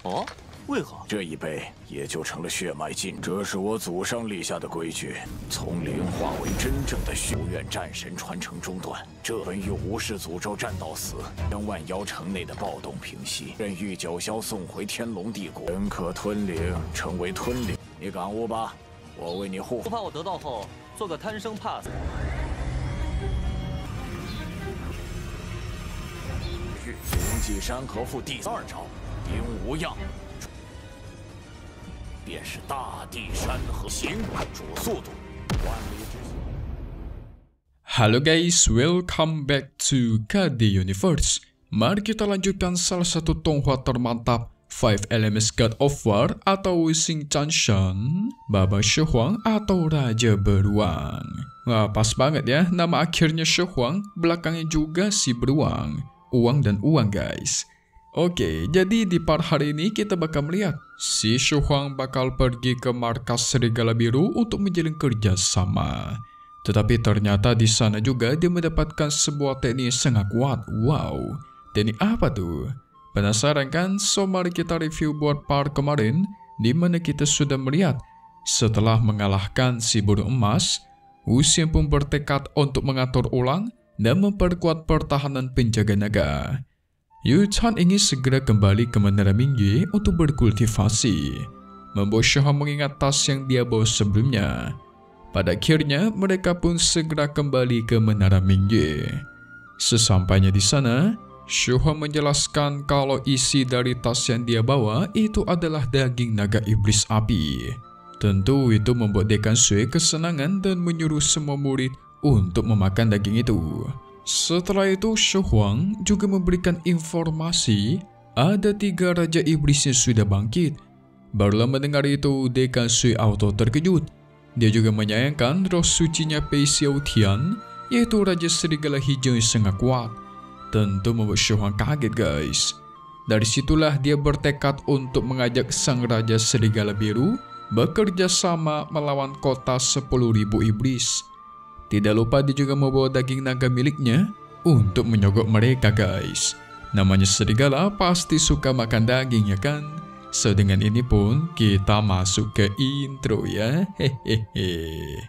哦，为何？这一辈也就成了血脉尽。这是我祖上立下的规矩，从灵化为真正的血，不愿战神传承中断。这本与无视诅咒战到死，将万妖城内的暴动平息，任欲九霄送回天龙帝国，人可吞灵，成为吞灵。你感悟吧，我为你护。不怕我得到后做个贪生怕死。灵迹山河赋第2招，阴无恙。 便是大地山河行主速度，万里之行。Halo guys, welcome back to KD Universe. Mari kita lanjutkan salah satu tonghua termantap 5 Elements God of War atau Xing Chan Shan, Baba Shi-Huang atau Raja Beruang. Wah, pas banget ya, nama akhirnya Shi-Huang, belakangnya juga si Beruang. Uang dan uang guys. Oke, jadi di part hari ini kita bakal melihat si Shi-Huang bakal pergi ke markas Serigala Biru untuk menjalin kerjasama. Tetapi ternyata di sana juga dia mendapatkan sebuah teknik sangat kuat. Wow, teknik apa tuh? Penasaran kan? So mari kita review buat part kemarin, di mana kita sudah melihat setelah mengalahkan si burung emas, Wu Xian pun bertekad untuk mengatur ulang dan memperkuat pertahanan penjaga naga. Yu Chan ingin segera kembali ke Menara Mingyue untuk berkultivasi, membuat Shi-Huang mengingat tas yang dia bawa sebelumnya. Pada akhirnya, mereka pun segera kembali ke Menara Mingyue. Sesampainya di sana, Shi-Huang menjelaskan kalau isi dari tas yang dia bawa itu adalah daging naga iblis api. Tentu itu membuat Dekan Sui kesenangan dan menyuruh semua murid untuk memakan daging itu. Setelah itu, Shi-Huang juga memberikan informasi ada 3 Raja Iblis yang sudah bangkit. Barulah mendengar itu, Dekan Sui auto terkejut. Dia juga menyayangkan roh sucinya Pei Xiao Tian, yaitu Raja Serigala Hijau yang sangat kuat. Tentu membuat Shi-Huang kaget guys. Dari situlah dia bertekad untuk mengajak sang Raja Serigala Biru bekerja sama melawan kota 10.000 iblis. Tidak lupa dia juga membawa daging naga miliknya untuk menyogok mereka guys. Namanya serigala pasti suka makan daging ya kan? So dengan ini pun kita masuk ke intro ya. Hehehe.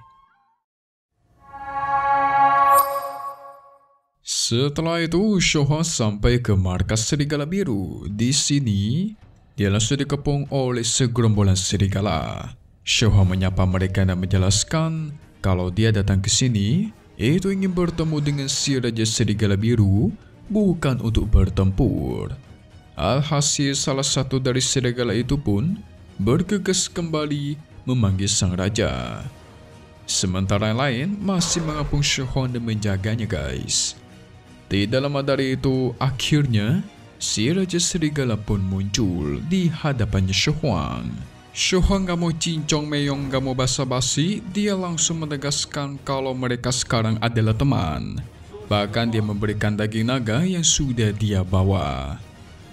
Setelah itu Shi-Huang sampai ke markas Serigala Biru. Di sini dia langsung dikepung oleh segerombolan serigala. Shi-Huang menyapa mereka dan menjelaskan kalau dia datang ke sini, itu ingin bertemu dengan si Raja Serigala Biru, bukan untuk bertempur. Alhasil salah satu dari serigala itu pun bergegas kembali memanggil sang raja. Sementara yang lain masih mengapung Shi-Huang dan menjaganya guys. Tidak lama dari itu, akhirnya si Raja Serigala pun muncul di hadapannya Shi-Huang. Shi-Huang gak mau cincong meyong, gak mau basa-basi, dia langsung menegaskan kalau mereka sekarang adalah teman. Bahkan dia memberikan daging naga yang sudah dia bawa.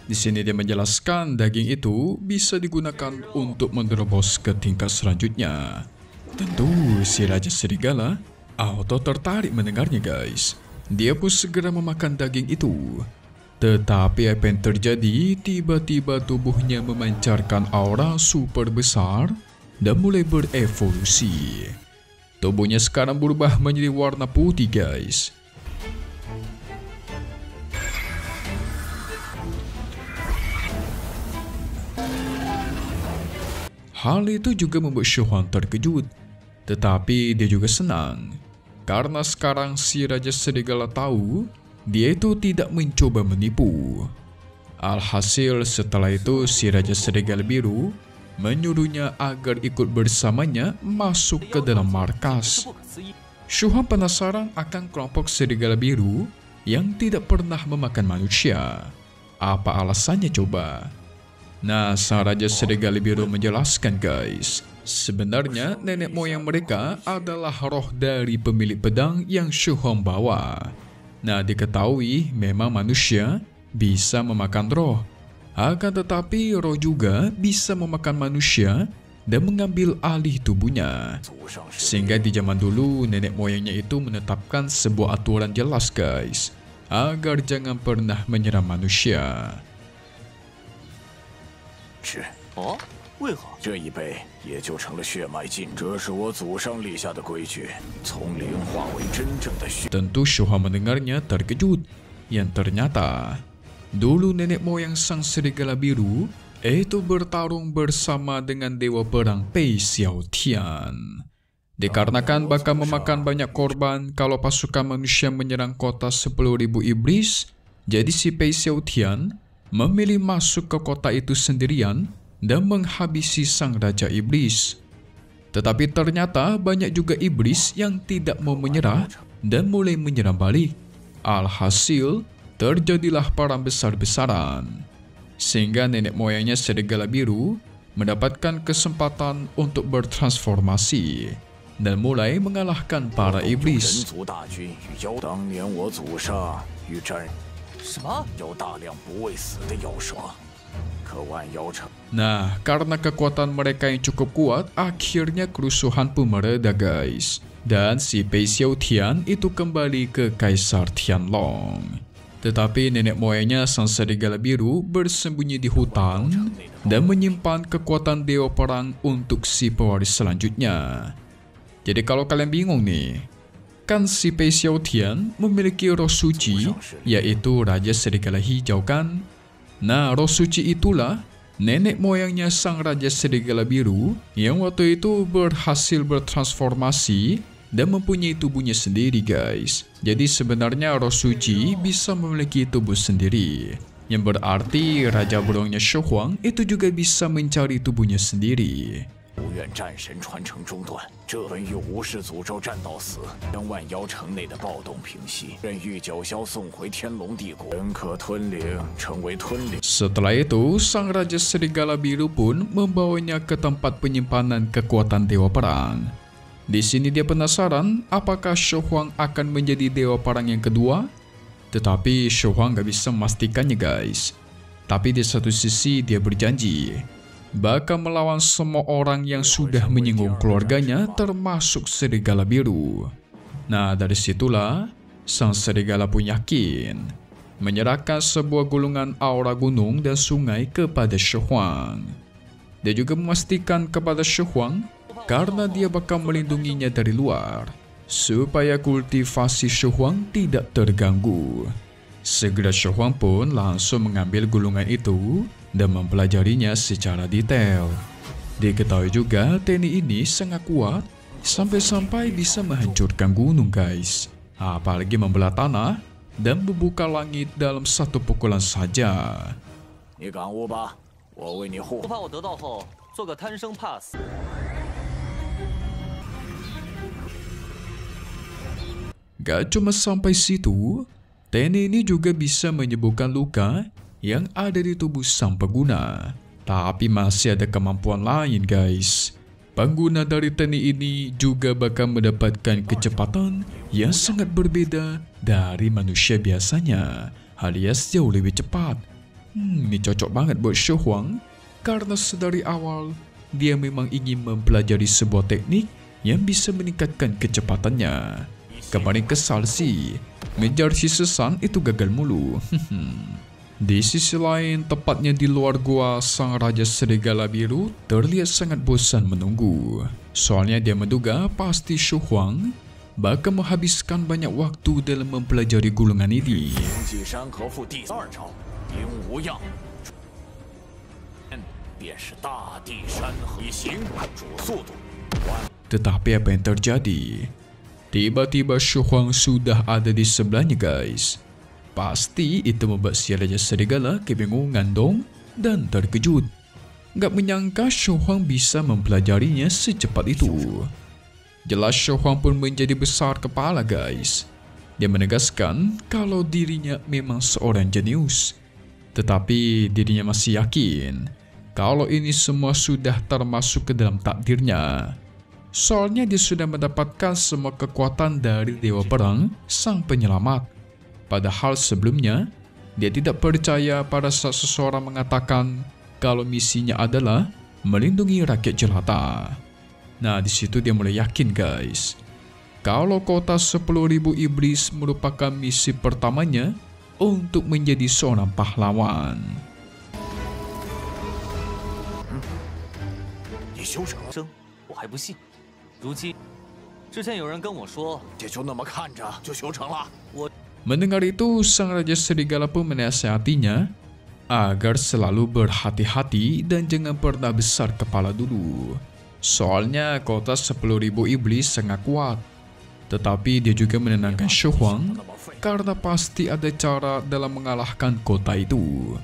Di sini dia menjelaskan daging itu bisa digunakan untuk menerobos ke tingkat selanjutnya. Tentu si Raja Serigala auto tertarik mendengarnya guys. Dia pun segera memakan daging itu. Tetapi apa yang terjadi, tiba-tiba tubuhnya memancarkan aura super besar dan mulai berevolusi. Tubuhnya sekarang berubah menjadi warna putih guys. Hal itu juga membuat Shi-Huang terkejut. Tetapi dia juga senang. Karena sekarang si Raja Serigala tahu dia itu tidak mencoba menipu. Alhasil setelah itu si Raja Serigala Biru menyuruhnya agar ikut bersamanya masuk ke dalam markas. Shi-Huang penasaran akan kelompok Serigala Biru yang tidak pernah memakan manusia. Apa alasannya coba? Nah, sang Raja Serigala Biru menjelaskan guys. Sebenarnya nenek moyang mereka adalah roh dari pemilik pedang yang Shi-Huang bawa. Nah, diketahui memang manusia bisa memakan roh. Akan tetapi roh juga bisa memakan manusia dan mengambil alih tubuhnya. Sehingga di zaman dulu nenek moyangnya itu menetapkan sebuah aturan jelas guys, agar jangan pernah menyerang manusia. 制。哦，为何？这一辈也就成了血脉禁制，这是我祖上立下的规矩，从灵化为真正的血。 Tentu Shoha mendengarnya terkejut, yang ternyata dulu nenek moyang sang serigala biru itu bertarung bersama dengan dewa perang Pei Xiaotian. Dikarenakan bakal memakan banyak korban kalau pasukan manusia menyerang kota 10.000 iblis, jadi si Pei Xiaotian memilih masuk ke kota itu sendirian dan menghabisi sang Raja Iblis. Tetapi ternyata banyak juga iblis yang tidak mau menyerah dan mulai menyerang balik. Alhasil, terjadilah perang besar-besaran. Sehingga nenek moyangnya serigala biru mendapatkan kesempatan untuk bertransformasi dan mulai mengalahkan para iblis. 当年我祖上与战 什么？ 有大量不畏死的妖蛇，可万妖城 Nah, karena kekuatan mereka yang cukup kuat, akhirnya kerusuhan pun mereda guys. Dan si Pei Xiaotian itu kembali ke Kaisar Tianlong. Tetapi nenek moyangnya sang serigala biru bersembunyi di hutan dan menyimpan kekuatan dewa perang untuk si pewaris selanjutnya. Jadi kalau kalian bingung nih, kan si Pei Xiaotian memiliki roh suci, yaitu Raja Serigala Hijau kan? Nah, roh suci itulah nenek moyangnya sang Raja Serigala Biru yang waktu itu berhasil bertransformasi dan mempunyai tubuhnya sendiri guys. Jadi sebenarnya roh suci bisa memiliki tubuh sendiri, yang berarti Raja Beruangnya Shohuang itu juga bisa mencari tubuhnya sendiri. 无愿战神传承中断，这本有无视诅咒战到死，将万妖城内的暴动平息，任玉九霄送回天龙帝国，人可吞灵，成为吞灵。 Setelah itu, sang Raja Serigala Biru pun membawanya ke tempat penyimpanan kekuatan Dewa Perang. Di sini dia penasaran apakah Shohuang akan menjadi Dewa Perang yang kedua? Tetapi Shohuang gak bisa memastikannya guys. Tapi di satu sisi dia berjanji bakal melawan semua orang yang sudah menyinggung keluarganya termasuk Serigala Biru. Nah dari situlah sang serigala pun yakin menyerahkan sebuah gulungan aura gunung dan sungai kepada Shohuang. Dia juga memastikan kepada Shohuang karena dia bakal melindunginya dari luar supaya kultivasi Shohuang tidak terganggu. Segera Shohuang pun langsung mengambil gulungan itu dan mempelajarinya secara detail. Diketahui juga teknik ini sangat kuat sampai-sampai bisa menghancurkan gunung guys. Apalagi membelah tanah dan membuka langit dalam satu pukulan saja. 你感悟吧，我为你护。不怕我得到后做个贪生怕死。 Gak cuma sampai situ, teknik ini juga bisa menyembuhkan luka yang ada di tubuh sang pengguna. Tapi masih ada kemampuan lain guys. Pengguna dari teknik ini juga bakal mendapatkan kecepatan yang sangat berbeda dari manusia biasanya, alias jauh lebih cepat. Ini cocok banget buat Shohuang karena sedari awal dia memang ingin mempelajari sebuah teknik yang bisa meningkatkan kecepatannya. Kemarin kesal sih, ngejar si Sesan itu gagal mulu. Di sisi lain, tepatnya di luar gua, sang Raja Serigala Biru terlihat sangat bosan menunggu. Soalnya dia menduga pasti Shohuang bakal menghabiskan banyak waktu dalam mempelajari gulungan ini. Tetapi apa yang terjadi? Tiba-tiba Shohuang sudah ada di sebelahnya guys. Pasti itu membuat si Raja Serigala kebingungan dong dan terkejut. Gak menyangka Shohuang bisa mempelajarinya secepat itu. Jelas Shohuang pun menjadi besar kepala guys. Dia menegaskan kalau dirinya memang seorang jenius. Tetapi dirinya masih yakin kalau ini semua sudah termasuk ke dalam takdirnya. Soalnya dia sudah mendapatkan semua kekuatan dari Dewa Perang, sang penyelamat. Padahal sebelumnya, dia tidak percaya pada saat seseorang mengatakan kalau misinya adalah melindungi rakyat jelata. Nah, di situ dia mulai yakin guys. Kalau kota 10.000 iblis merupakan misi pertamanya untuk menjadi seorang pahlawan. 修成了？生，我还不信。如今，之前有人跟我说，也就那么看着就修成了。Mendengar itu, sang Raja Serigala pun menasihatinya agar selalu berhati-hati dan jangan pernah besar kepala dulu. Soalnya kota 10.000 iblis sangat kuat. Tetapi dia juga menenangkan Shu Huang karena pasti ada cara dalam mengalahkan kota itu.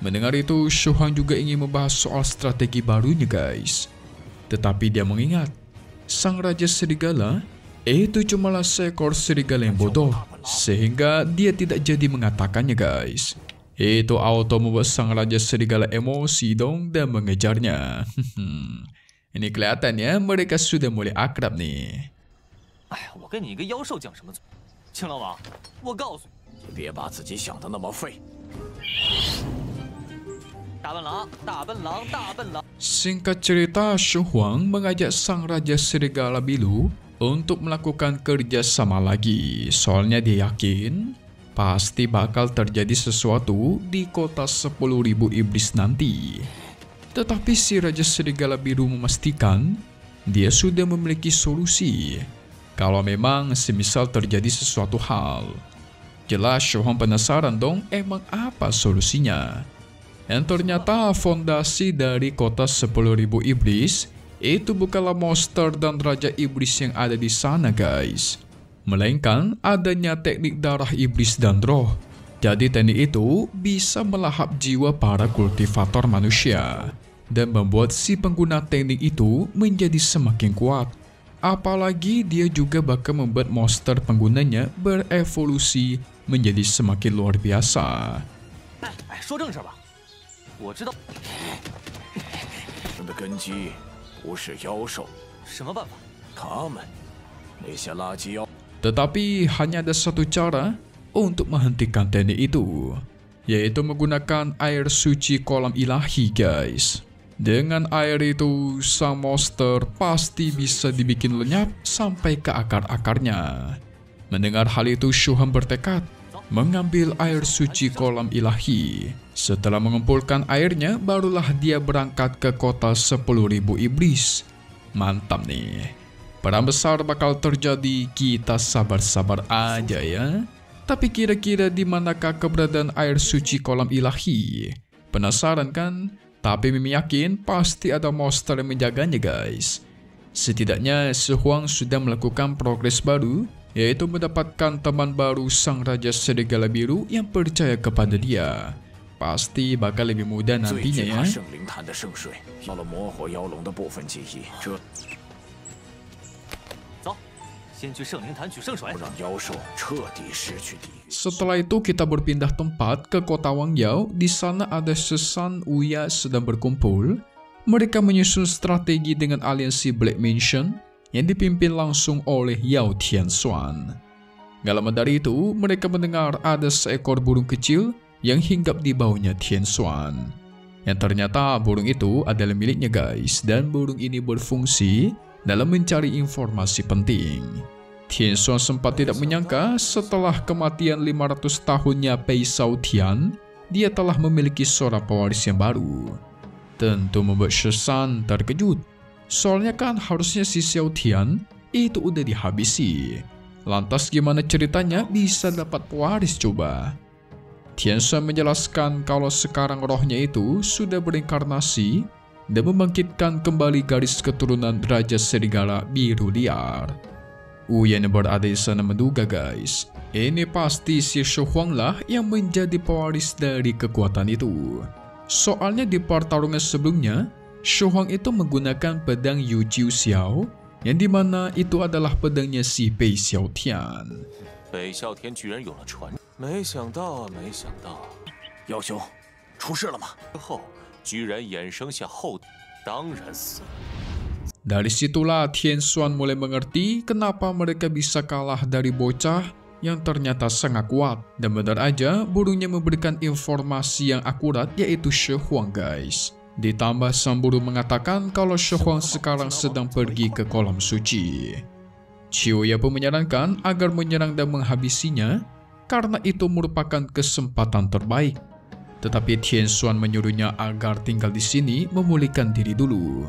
Mendengar itu, Shu Huang juga ingin membahas soal strategi barunya guys. Tetapi dia mengingat, sang Raja Serigala itu cumalah seekor serigala yang bodoh, sehingga dia tidak jadi mengatakannya guys. Itu auto membuat sang Raja Serigala emosi dong dan mengejarnya. Ini kelihatannya mereka sudah mulai akrab nih. 哎呀，我跟你一个妖兽讲什么嘴？青狼王，我告诉你，你别把自己想得那么废。大笨狼，大笨狼，大笨狼。 Singkat cerita, Shu Huang mengajak sang Raja Serigala Biru untuk melakukan kerja sama lagi. Soalnya dia yakin pasti bakal terjadi sesuatu di kota 10.000 iblis nanti. Tetapi si Raja Serigala Biru memastikan dia sudah memiliki solusi kalau memang semisal terjadi sesuatu hal. Jelas Shu Huang penasaran dong emang apa solusinya. Dan ternyata fondasi dari kota 10.000 iblis itu bukanlah monster dan raja iblis yang ada di sana guys, melainkan adanya teknik darah iblis dan roh. Jadi teknik itu bisa melahap jiwa para kultivator manusia dan membuat si pengguna teknik itu menjadi semakin kuat. Apalagi dia juga bakal membuat monster penggunanya berevolusi menjadi semakin luar biasa. 哎，说正事吧，我知道的根基不是妖兽，什么办法。他们那些垃圾妖。 Tetapi hanya ada satu cara untuk menghentikan teknik itu, yaitu menggunakan air suci kolam ilahi guys. Dengan air itu, sang monster pasti bisa dibikin lenyap sampai ke akar-akarnya. Mendengar hal itu, Shu Huang bertekad mengambil air suci kolam ilahi. Setelah mengumpulkan airnya, barulah dia berangkat ke kota 10.000 iblis. Mantap nih. Perang besar bakal terjadi, kita sabar-sabar aja ya. Tapi kira-kira di manakah keberadaan air suci kolam ilahi? Penasaran kan? Tapi Mimi yakin pasti ada monster yang menjaganya guys. Setidaknya Shu Huang sudah melakukan progres baru, yaitu mendapatkan teman baru sang Raja Serigala Biru yang percaya kepada dia. Pasti bakal lebih mudah nantinya ya. 走，先去圣灵潭取圣水。 Setelah itu kita berpindah tempat ke kota Wang Yao. Di sana ada Sesan Uya sedang berkumpul. Mereka menyusun strategi dengan aliansi Black Mansion yang dipimpin langsung oleh Yao Tianxuan. Gak lama dari itu, mereka mendengar ada seekor burung kecil yang hinggap di baunya Tianxuan. Yang ternyata burung itu adalah miliknya guys, dan burung ini berfungsi dalam mencari informasi penting. Tianxuan sempat tidak menyangka setelah kematian 500 tahunnya Pei Shaotian, dia telah memiliki seorang pewaris yang baru. Tentu membuat Sesan terkejut. Soalnya kan harusnya si Shaotian itu udah dihabisi. Lantas gimana ceritanya bisa dapat pewaris coba? Tianxuan menjelaskan kalau sekarang rohnya itu sudah berinkarnasi dan membangkitkan kembali garis keturunan Raja Serigala Biru liar. Uya yang berada di sana menduga guys, ini pasti si Shu Huang lah yang menjadi pewaris dari kekuatan itu. Soalnya di pertarungan sebelumnya, Shu Huang itu menggunakan pedang Yu Jiu Xiao, yang dimana itu adalah pedangnya si Pei Xiaotian. 北啸天居然有了传，没想到啊，没想到，妖兄，出事了吗？之后居然衍生下后，当然死了。 Dari situlah Tianxuan mulai mengerti kenapa mereka bisa kalah dari bocah yang ternyata sangat kuat. Dan benar aja burungnya memberikan informasi yang akurat, yaitu Shu Huang guys. Ditambah sang burung mengatakan kalau Shu Huang sekarang sedang pergi ke kolam suci. Qiuya pun menyarankan agar menyerang dan menghabisinya karena itu merupakan kesempatan terbaik. Tetapi Tianxuan menyuruhnya agar tinggal di sini memulihkan diri dulu.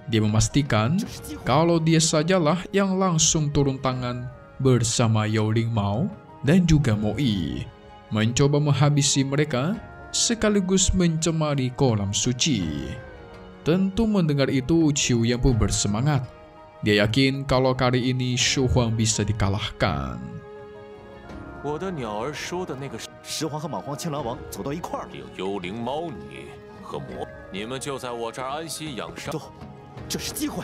Dia memastikan kalau dia sajalah yang langsung turun tangan bersama Yao Ling Mao dan juga Mo Yi, mencoba menghabisi mereka sekaligus mencemari kolam suci. Tentu mendengar itu, Qiu Yan pun bersemangat. Dia yakin kalau kali ini Shu Huang bisa dikalahkan. 我的鸟儿说的那个石皇和莽荒青狼王走到一块儿了。有幽灵猫女和魔，你们就在我这儿安心养伤。走，这是机会。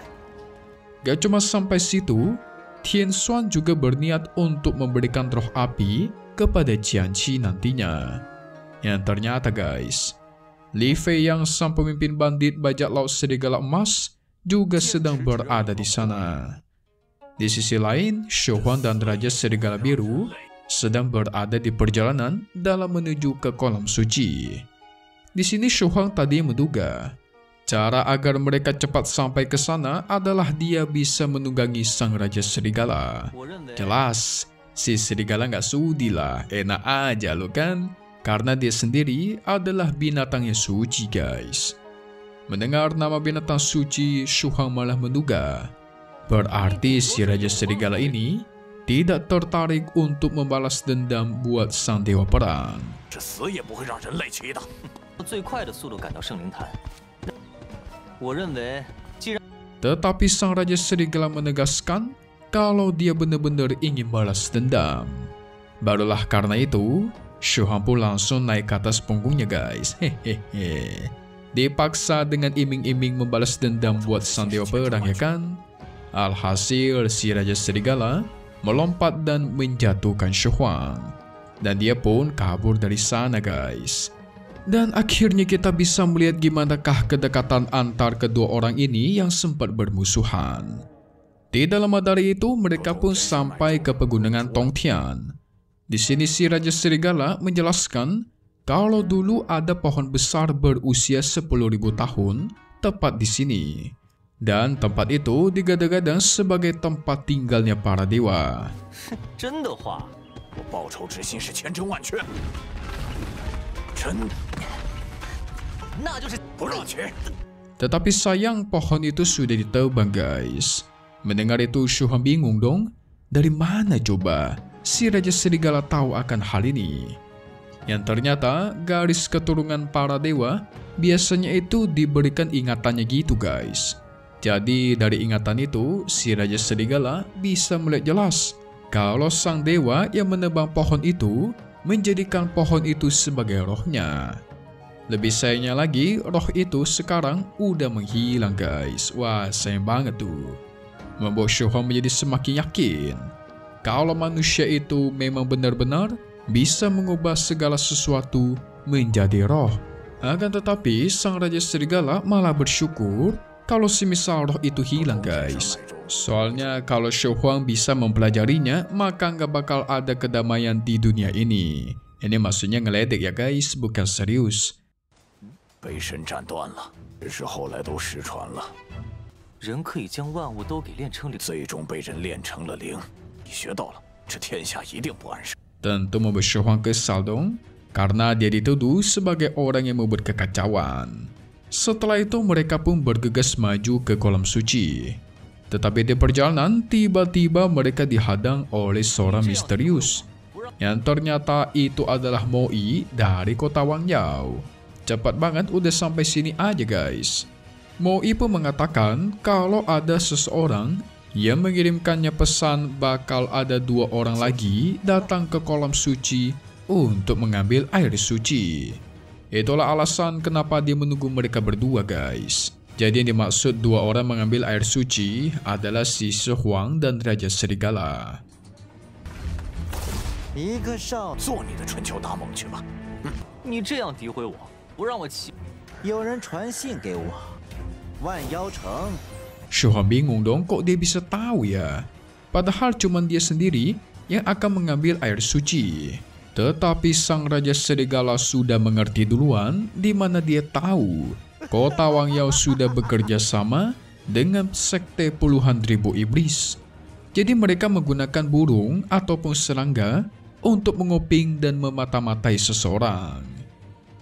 Gak cuma sampai situ, Tian Xuan juga berniat untuk memberikan roh api kepada Jianqi nantinya. Yang ternyata guys, Li Fei yang sang pemimpin bandit bajak laut serigala emas juga sedang berada di sana. Di sisi lain, Shu Huang dan Raja Serigala Biru sedang berada di perjalanan dalam menuju ke kolam suci. Di sini Shu Huang tadi menduga cara agar mereka cepat sampai ke sana adalah dia bisa menunggangi sang Raja Serigala. Jelas, si Serigala nggak sudi lah, enak aja lo kan? Karena dia sendiri adalah binatang yang suci guys. Mendengar nama binatang suci, Shu Huang malah menduga berarti si Raja Serigala ini tidak tertarik untuk membalas dendam buat sang dewa perang. 这死也不会让人类骑的。最快的速度赶到圣灵潭。我认为，既然 Tetapi sang Raja Serigala menegaskan kalau dia benar-benar ingin balas dendam. Barulah karena itu, Shu Huang pun langsung naik ke atas punggungnya guys. Hehehe. Dipaksa dengan iming-iming membalas dendam buat sang dewa perang ya kan? Alhasil si Raja Serigala melompat dan menjatuhkan Shu Huang. Dan dia pun kabur dari sana guys. Dan akhirnya kita bisa melihat gimanakah kedekatan antar kedua orang ini yang sempat bermusuhan. Tidak lama dari itu mereka pun sampai ke pegunungan Tongtian. Di sini si Raja Serigala menjelaskan kalau dulu ada pohon besar berusia 10.000 tahun tepat di sini. Dan tempat itu digadang-gadang sebagai tempat tinggalnya para dewa. 真的话，我报仇之心是千真万确。真那就是不让骑。 Tetapi sayang pohon itu sudah ditebang guys. Mendengar itu Shu Huang bingung dong. Dari mana coba si Raja Serigala tahu akan hal ini? Yang ternyata garis keturunan para dewa biasanya itu diberikan ingatannya gitu guys. Jadi dari ingatan itu si Raja Serigala bisa melihat jelas kalau sang dewa yang menebang pohon itu menjadikan pohon itu sebagai rohnya. Lebih sayangnya lagi, roh itu sekarang udah menghilang guys. Wah, sayang banget tuh. Membuat Shu Huang menjadi semakin yakin kalau manusia itu memang benar-benar bisa mengubah segala sesuatu menjadi roh. Akan tetapi, sang Raja Serigala malah bersyukur kalau semisal roh itu hilang guys. Soalnya kalau Shu Huang bisa mempelajarinya, maka nggak bakal ada kedamaian di dunia ini. Ini maksudnya ngeledek ya guys, bukan serius. 背身斩断了，只是后来都失传了，人可以将万物都给炼成灵。最终被人炼成了灵。你学到了，这天下一定不安生。 Tentu membuat Shu Huang kesal dong, karena dia dituduh sebagai orang yang membuat kekacauan. Setelah itu mereka pun bergegas maju ke kolam suci. Tetapi di perjalanan tiba-tiba mereka dihadang oleh seorang misterius. Yang ternyata itu adalah Mo Yi dari kota Wang Yao. Cepat banget udah sampai sini aja guys. Mo Yi pun mengatakan kalau ada seseorang yang mengirimkannya pesan bakal ada 2 orang lagi datang ke kolam suci untuk mengambil air suci. Itulah alasan kenapa dia menunggu mereka berdua guys. Jadi yang dimaksud 2 orang mengambil air suci adalah si Shu Huang dan Raja Serigala. 一个少，做你的春秋大梦去吧。你这样诋毁我，不让我骑。有人传信给我，万妖城。 Shu Huang bingung dong kok dia bisa tahu ya. Padahal cuma dia sendiri yang akan mengambil air suci. Tetapi sang Raja Serigala sudah mengerti duluan di mana dia tahu kota Wang Yao sudah bekerja sama dengan sekte puluhan ribu iblis. Jadi mereka menggunakan burung ataupun serangga untuk menguping dan memata-matai seseorang.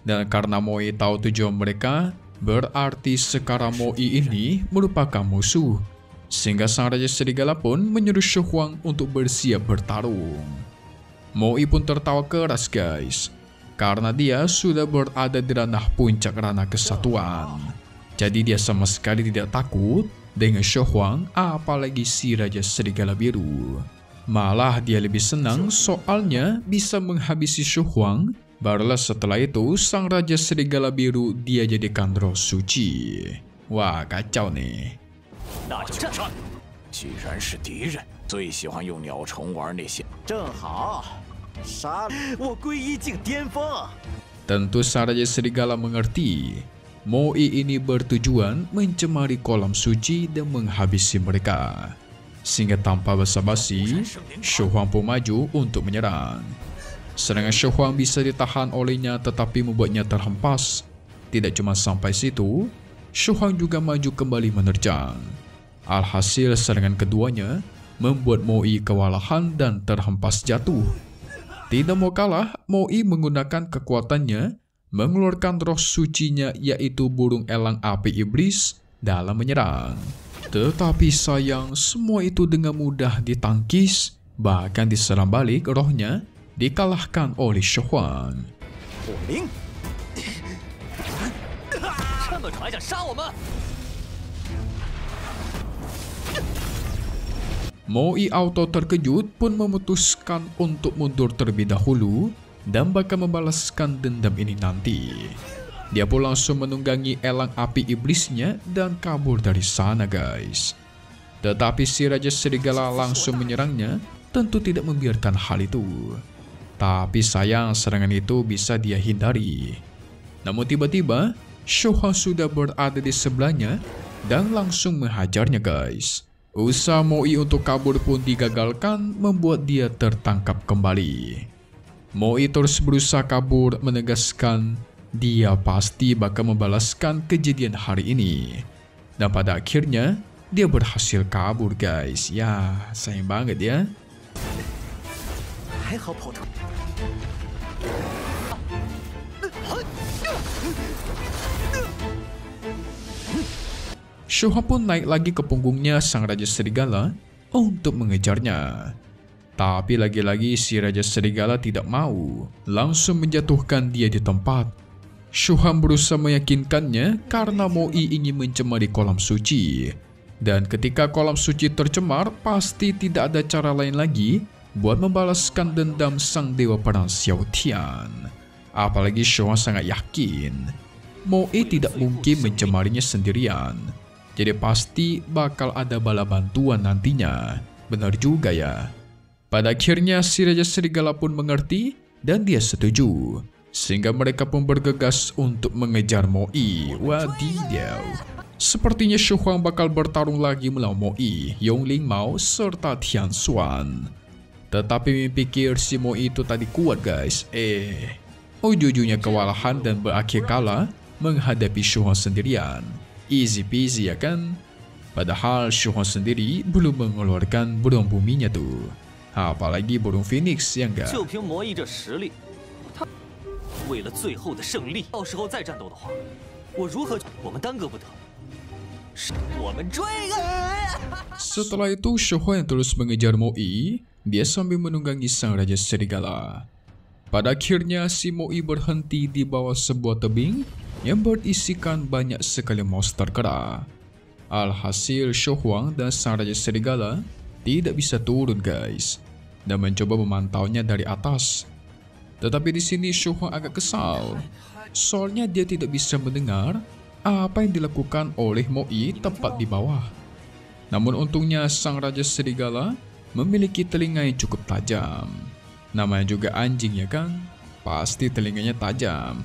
Dan karena Mo Yi tahu tujuan mereka, Berarti sekarang Mo Yi ini merupakan musuh, sehingga sang Raja Serigala pun menyuruh Shu Huang untuk bersiap bertarung. Mo Yi pun tertawa keras guys, karena dia sudah berada di ranah puncak ranah kesatuan. Jadi dia sama sekali tidak takut dengan Shu Huang, apalagi si Raja Serigala Biru. Malah dia lebih senang soalnya bisa menghabisi Shu Huang. Barulah setelah itu sang Raja Serigala Biru dia jadikan roh suci. Wah, kacau nih. 那就战！既然是敌人，最喜欢用鸟虫玩那些。正好，杀我皈依境巅峰。 Tentu sang Raja Serigala mengerti Mo Yi ini bertujuan mencemari kolam suci dan menghabisi mereka. Sehingga tanpa basa-basi, Shu Huang pun maju untuk menyerang. Serangan Shu Huang bisa ditahan olehnya tetapi membuatnya terhempas. Tidak cuma sampai situ, Shu Huang juga maju kembali menerjang. Alhasil serangan keduanya membuat Mo Yi kewalahan dan terhempas jatuh. Tidak mau kalah, Mo Yi menggunakan kekuatannya mengeluarkan roh sucinya yaitu burung elang api iblis dalam menyerang. Tetapi sayang, semua itu dengan mudah ditangkis, bahkan diserang balik rohnya dikalahkan oleh Shu Huang. 火灵，这么蠢还想杀我们？ Mo Yi auto terkejut pun memutuskan untuk mundur terlebih dahulu dan bakal membalaskan dendam ini nanti. Dia pun langsung menunggangi elang api iblisnya dan kabur dari sana guys. Tetapi si Raja Serigala langsung menyerangnya, tentu tidak membiarkan hal itu. Tapi sayang serangan itu bisa dia hindari. Namun tiba-tiba Shu Huang sudah berada di sebelahnya dan langsung menghajarnya guys. Usaha Mo Yi untuk kabur pun digagalkan, membuat dia tertangkap kembali. Mo Yi terus berusaha kabur, menegaskan dia pasti bakal membalaskan kejadian hari ini. Dan pada akhirnya dia berhasil kabur guys. Ya, sayang banget ya. 还好跑得。 Shu Huang pun naik lagi ke punggungnya sang Raja Serigala untuk mengejarnya. Tapi lagi-lagi si Raja Serigala tidak mau, langsung menjatuhkan dia di tempat. Shu Huang berusaha meyakinkannya karena Mo Yi ingin mencemari kolam suci. Dan ketika kolam suci tercemar, pasti tidak ada cara lain lagi buat membalaskan dendam sang dewa perang Xiao Tian. Apalagi Shu Huang sangat yakin Mo Yi tidak mungkin mencemarinya sendirian. Jadi pasti bakal ada bala bantuan nantinya. Benar juga ya. Pada akhirnya si Raja Serigala pun mengerti dan dia setuju. Sehingga mereka pun bergegas untuk mengejar Mo Yi. Wadidaw. Sepertinya Shu Huang bakal bertarung lagi melawan Mo Yi, Yong Ling Mao serta Tian Xuan. Tetapi pikir si Mo Yi itu tadi kuat guys. Ujung-ujungnya kewalahan dan berakhir kalah menghadapi Shu Huang sendirian. Easy peasy ya kan? Padahal Shu Huang sendiri belum mengeluarkan burung buminya tuh. Apalagi burung Phoenix ya enggak? 就凭魔翼这实力，他为了最后的胜利，到时候再战斗的话，我如何？我们耽搁不得，我们追啊！ Setelah itu Shu Huang yang terus mengejar Mo Yi, dia sambil menunggangi sang Raja Serigala. Pada akhirnya si Mo Yi berhenti di bawah sebuah tebing yang berisikan banyak sekali monster kera. Alhasil Shu Huang dan sang Raja Serigala tidak bisa turun guys, dan mencoba memantaunya dari atas. Tetapi di sini Shu Huang agak kesal, soalnya dia tidak bisa mendengar apa yang dilakukan oleh Mo Yi tepat di bawah. Namun untungnya sang Raja Serigala memiliki telinga yang cukup tajam. Namanya juga anjing ya kan? Pasti telinganya tajam.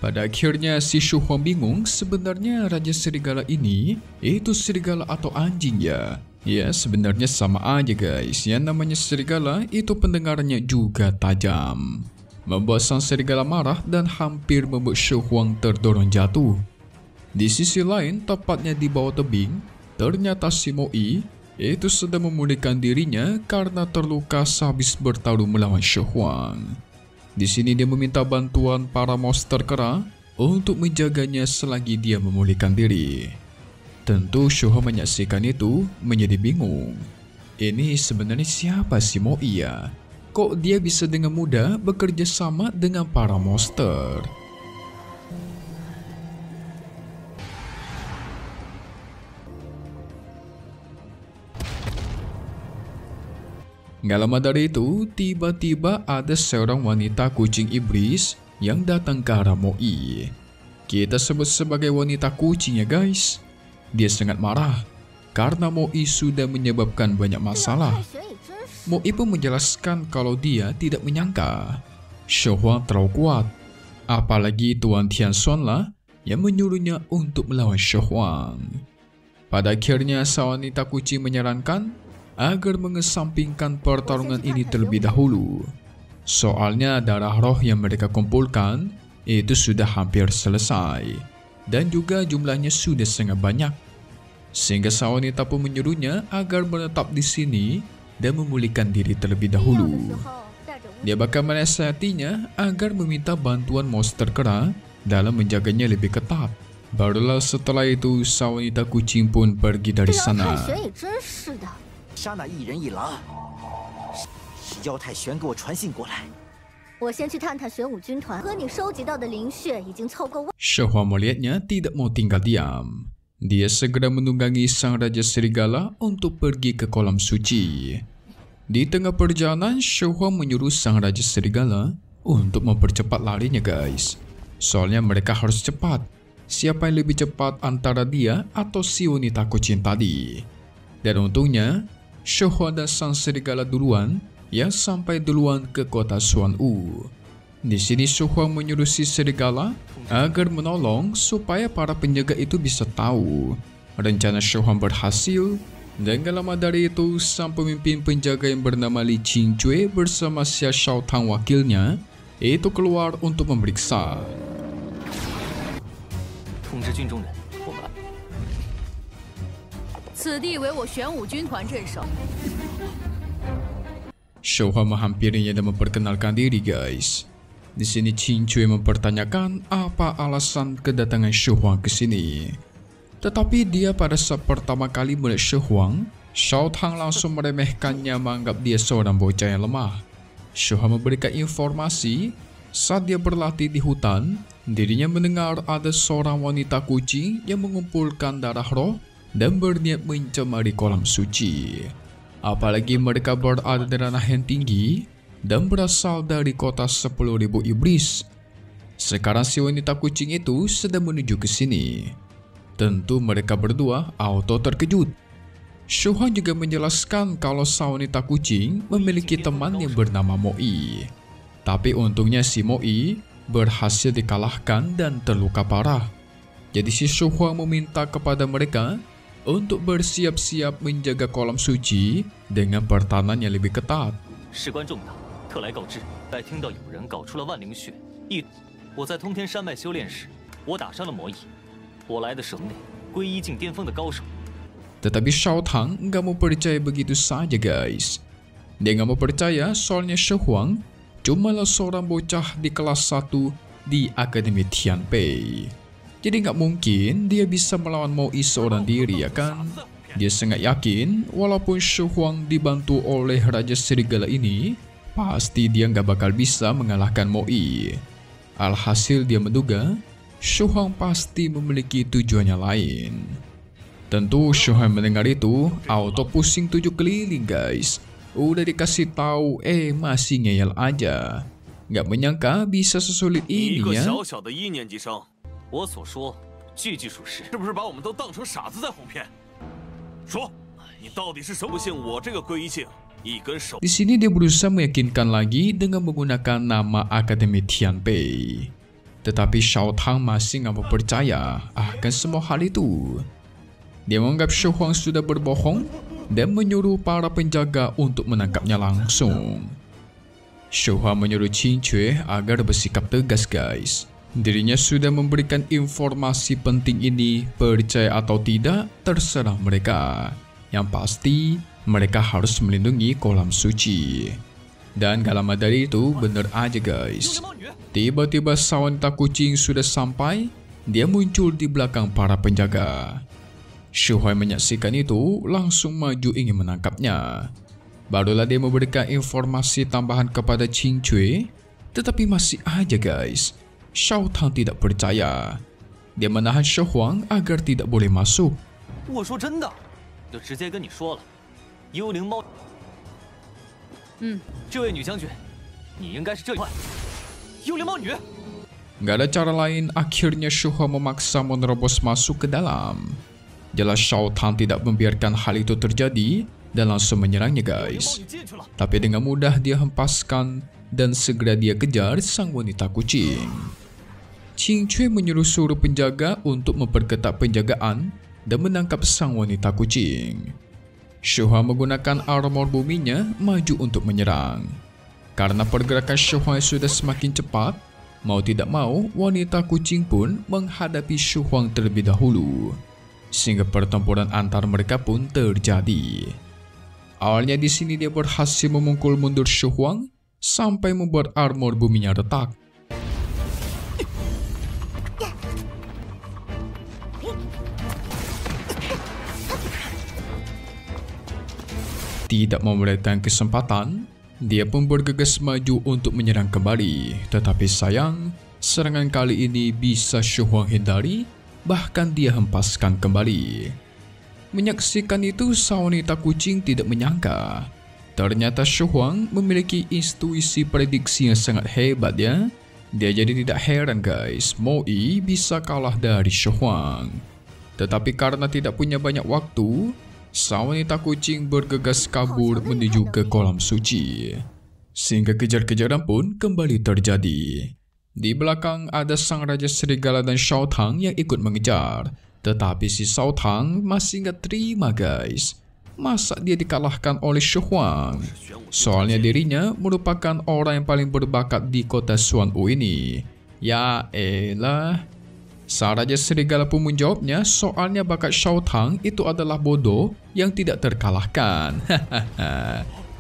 Pada akhirnya si Shu Huang bingung sebenarnya Raja Serigala ini itu serigala atau anjing ya? Ya sebenarnya sama aja guys, yang namanya serigala itu pendengarannya juga tajam. Membuat sang serigala marah dan hampir membuat Shu Huang terdorong jatuh. Di sisi lain, tepatnya di bawah tebing, ternyata si Mo Yi itu sedang memulihkan dirinya karena terluka sehabis bertarung melawan Shu Huang. Di sini dia meminta bantuan para monster kera untuk menjaganya selagi dia memulihkan diri. Tentu Shu Hua menyaksikan itu menjadi bingung. Ini sebenarnya siapa si Mo I ya? Kok dia bisa dengan mudah bekerja sama dengan para monster? Gak lama dari itu, tiba-tiba ada seorang wanita kucing iblis yang datang ke arah Mo I. Kita sebut sebagai wanita kucing ya guys. Dia sangat marah karena Mo I sudah menyebabkan banyak masalah. Mo I pun menjelaskan kalau dia tidak menyangka Shu Hua terlalu kuat. Apalagi Tuan Tianxuan lah yang menyuruhnya untuk melawan Shu Hua. Pada akhirnya sang wanita kucing menyarankan agar mengesampingkan pertarungan ini terlebih dahulu. Soalnya darah roh yang mereka kumpulkan itu sudah hampir selesai. Dan juga jumlahnya sudah sangat banyak. Sehingga sang wanita pun menyuruhnya agar menetap di sini dan memulihkan diri terlebih dahulu. Dia bakal menasihatinya agar meminta bantuan monster kera dalam menjaganya lebih ketat. Barulah setelah itu sang wanita kucing pun pergi dari sana. 杀那一人一狼，妖太玄给我传信过来。我先去探探玄武军团，和你收集到的灵血已经凑够。 Shu Hua melihatnya tidak mau tinggal diam. Dia segera menunggangi sang Raja Serigala untuk pergi ke kolam suci. Di tengah perjalanan, Shu Hua menyuruh sang Raja Serigala untuk mempercepat larinya guys. Soalnya mereka harus cepat. Siapa yang lebih cepat antara dia atau si wanita kucing tadi? Dan untungnya, Shu Hua dan sang serigala duluan yang sampai duluan ke kota Xuan Wu. Di sini Shu Hua menyuruh si serigala agar menolong supaya para penjaga itu bisa tahu rencana Shu Hua berhasil. Dan gak lama dari itu, sang pemimpin penjaga yang bernama Li Qingcui bersama Xia Shaotang wakilnya itu keluar untuk memeriksa. 通知军中人，我们来。 此地为我玄武军团镇守。 Shu Hua menghampirinya dan memperkenalkan diri guys. Di sini Qingcui mempertanyakan apa alasan kedatangan Shu Hua ke sini. Tetapi dia pada saat pertama kali melihat Shu Hua, Shaotang langsung meremehkannya menganggap dia seorang bocah yang lemah. Shu Hua memberikan informasi saat dia berlatih di hutan, dirinya mendengar ada seorang wanita kucing yang mengumpulkan darah roh dan berniat mencemari kolam suci. Apalagi mereka berada di ranah yang tinggi dan berasal dari kota 10.000 iblis. Sekarang si wanita kucing itu sedang menuju ke sini. Tentu mereka berdua auto terkejut. Shu Hua juga menjelaskan kalau sang wanita kucing memiliki teman yang bernama Mo I. Tapi untungnya si Mo I berhasil dikalahkan dan terluka parah. Jadi si Shu Hua meminta kepada mereka untuk bersiap-siap menjaga kolam suci dengan pertahanan yang lebih ketat. 事关重大，特来告知。在听到有人搞出了万灵血，我在通天山脉修炼时，我打伤了魔蚁。我来的时候内归一境巅峰的高手。 Tetapi Shaotang nggak mau percaya begitu saja guys. Dia nggak mau percaya soalnya Shu Hua cumalah seorang bocah di kelas 1 di Akademi Tianpei. Jadi nggak mungkin dia bisa melawan Mo I seorang diri ya kan? Dia sangat yakin walaupun Shu Hua dibantu oleh Raja Serigala ini, pasti dia nggak bakal bisa mengalahkan Mo I. Alhasil dia menduga Shu Hua pasti memiliki tujuannya lain. Tentu Shu Hua mendengar itu auto pusing 7 keliling guys. Udah dikasih tahu masih ngeyel aja. Nggak menyangka bisa sesulit ini ya. 我所说句句属实，是不是把我们都当成傻子在哄骗？说，你到底是什么？不信我这个归一境，一根手。 Di sini dia berusaha meyakinkan lagi dengan menggunakan nama Akademi Tianpei. Tetapi Shaotang masih nggak mau percaya akan semua hal itu. Dia menganggap Shu Hua sudah berbohong dan menyuruh para penjaga untuk menangkapnya langsung. Shu Hua menyuruh Qingcui agar bersikap tegas guys. Dirinya sudah memberikan informasi penting ini, percaya atau tidak terserah mereka. Yang pasti mereka harus melindungi kolam suci. Dan gak lama dari itu, bener aja guys. Tiba-tiba sang wanita kucing sudah sampai. Dia muncul di belakang para penjaga. Shu Huai menyaksikan itu, langsung maju ingin menangkapnya. Barulah dia memberikan informasi tambahan kepada Qing Cui. Tetapi masih aja guys, Shao Tang tidak percaya. Dia menahan Shu Huang agar tidak boleh masuk. 我说真的，就直接跟你说了，幽灵猫。这位女将军，你应该是这块幽灵猫女。 Gak ada cara lain, akhirnya Shu Huang memaksa menerobos masuk ke dalam. Jelas Shao Tang tidak membiarkan hal itu terjadi dan langsung menyerangnya guys. Tapi dengan mudah dia hempaskan dan segera dia kejar sang wanita kucing. Qing Cui menyuruh seluruh penjaga untuk memperketat penjagaan dan menangkap sang wanita kucing. Shu Huang menggunakan armor buminya maju untuk menyerang. Karena pergerakan Shu Huang sudah semakin cepat, mau tidak mau wanita kucing pun menghadapi Shu Huang terlebih dahulu. Sehingga pertempuran antar mereka pun terjadi. Awalnya di sini dia berhasil memukul mundur Shu Huang sampai membuat armor buminya retak. Tidak memberikan kesempatan, dia pun bergegas maju untuk menyerang kembali. Tetapi sayang, serangan kali ini bisa Shu Huang hindari, bahkan dia hempaskan kembali. Menyaksikan itu, sang wanita kucing tidak menyangka. Ternyata Shu Huang memiliki intuisi prediksi yang sangat hebat ya. Dia jadi tidak heran guys, Mo Yi bisa kalah dari Shu Huang. Tetapi karena tidak punya banyak waktu, sang wanita kucing bergegas kabur menuju ke kolam suci. Sehingga kejar-kejaran pun kembali terjadi. Di belakang ada sang Raja Serigala dan Shao Tang yang ikut mengejar. Tetapi si Shao Tang masih nggak terima guys. Masa dia dikalahkan oleh Shu Huang? Soalnya dirinya merupakan orang yang paling berbakat di kota Xuanwu ini. Ya elah. Sang Raja Serigala pun menjawabnya, soalnya bakat Shao Tang itu adalah bodoh yang tidak terkalahkan.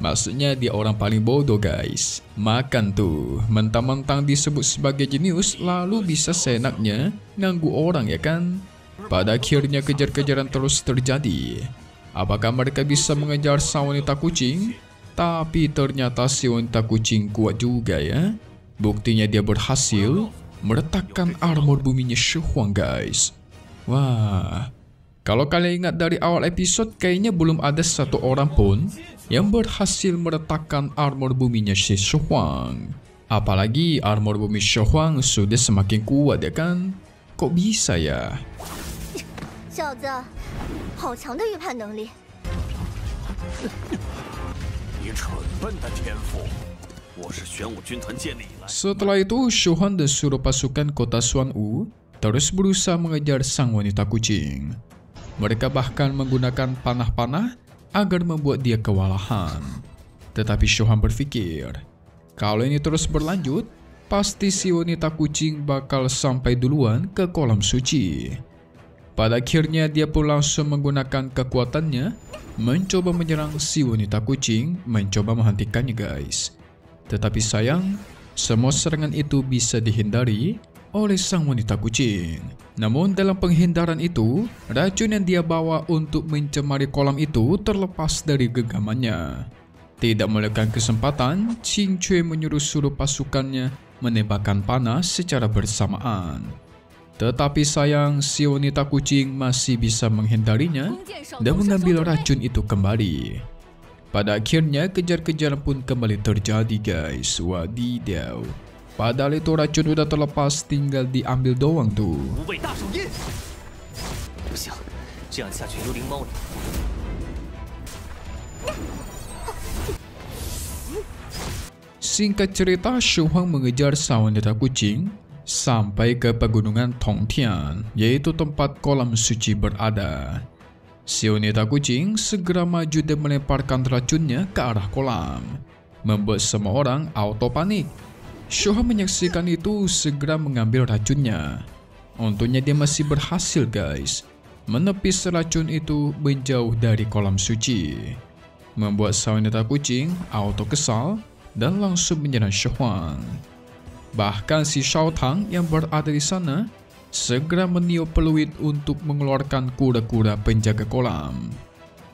Maksudnya dia orang paling bodoh guys. Makan tuh, mentang-mentang disebut sebagai jenius lalu bisa seenaknya nganggu orang ya kan. Pada akhirnya kejar-kejaran terus terjadi. Apakah mereka bisa mengejar sang wanita kucing? Tapi ternyata si wanita kucing kuat juga ya. Buktinya dia berhasil meretakkan armor buminya Shu Huang guys. Wah, kalau kalian ingat dari awal episode, kayaknya belum ada satu orang pun yang berhasil meretakkan armor buminya si Shu Huang. Apalagi armor bumi Shu Huang sudah semakin kuat ya kan? Kok bisa ya? 小子，好强的预判能力！你蠢笨的天赋。 我是玄武军团建立以来。 Setelah itu, Shu Huang dan seluruh pasukan kota Xuanwu terus berusaha mengejar sang wanita kucing. Mereka bahkan menggunakan panah-panah agar membuat dia kewalahan. Tetapi Shu Huang berpikir, kalau ini terus berlanjut, pasti si wanita kucing bakal sampai duluan ke kolam suci. Pada akhirnya dia pun langsung menggunakan kekuatannya, mencoba menyerang si wanita kucing, mencoba menghentikannya guys. Tetapi sayang, semua serangan itu bisa dihindari oleh sang wanita kucing. Namun dalam penghindaran itu, racun yang dia bawa untuk mencemari kolam itu terlepas dari genggamannya. Tidak melewatkan kesempatan, Qing Cui menyuruh seluruh pasukannya menembakkan panah secara bersamaan. Tetapi sayang, si wanita kucing masih bisa menghindarinya dan mengambil racun itu kembali. Pada akhirnya kejar-kejaran pun kembali terjadi guys. Wadidaw. Padahal itu racun udah terlepas, tinggal diambil doang tuh. Singkat cerita, Shu Huang mengejar sang wanita kucing sampai ke pegunungan Tongtian, yaitu tempat kolam suci berada. Si wanita kucing segera maju dan melemparkan racunnya ke arah kolam, membuat semua orang auto panik. Shu Huang menyaksikan itu segera mengambil racunnya. Untungnya dia masih berhasil guys, menepis racun itu menjauh dari kolam suci. Membuat sang wanita kucing auto kesal dan langsung menyerang Shi Huang. Bahkan si Shao Tang yang berada di sana segera meniup peluit untuk mengeluarkan kuda-kuda penjaga kolam.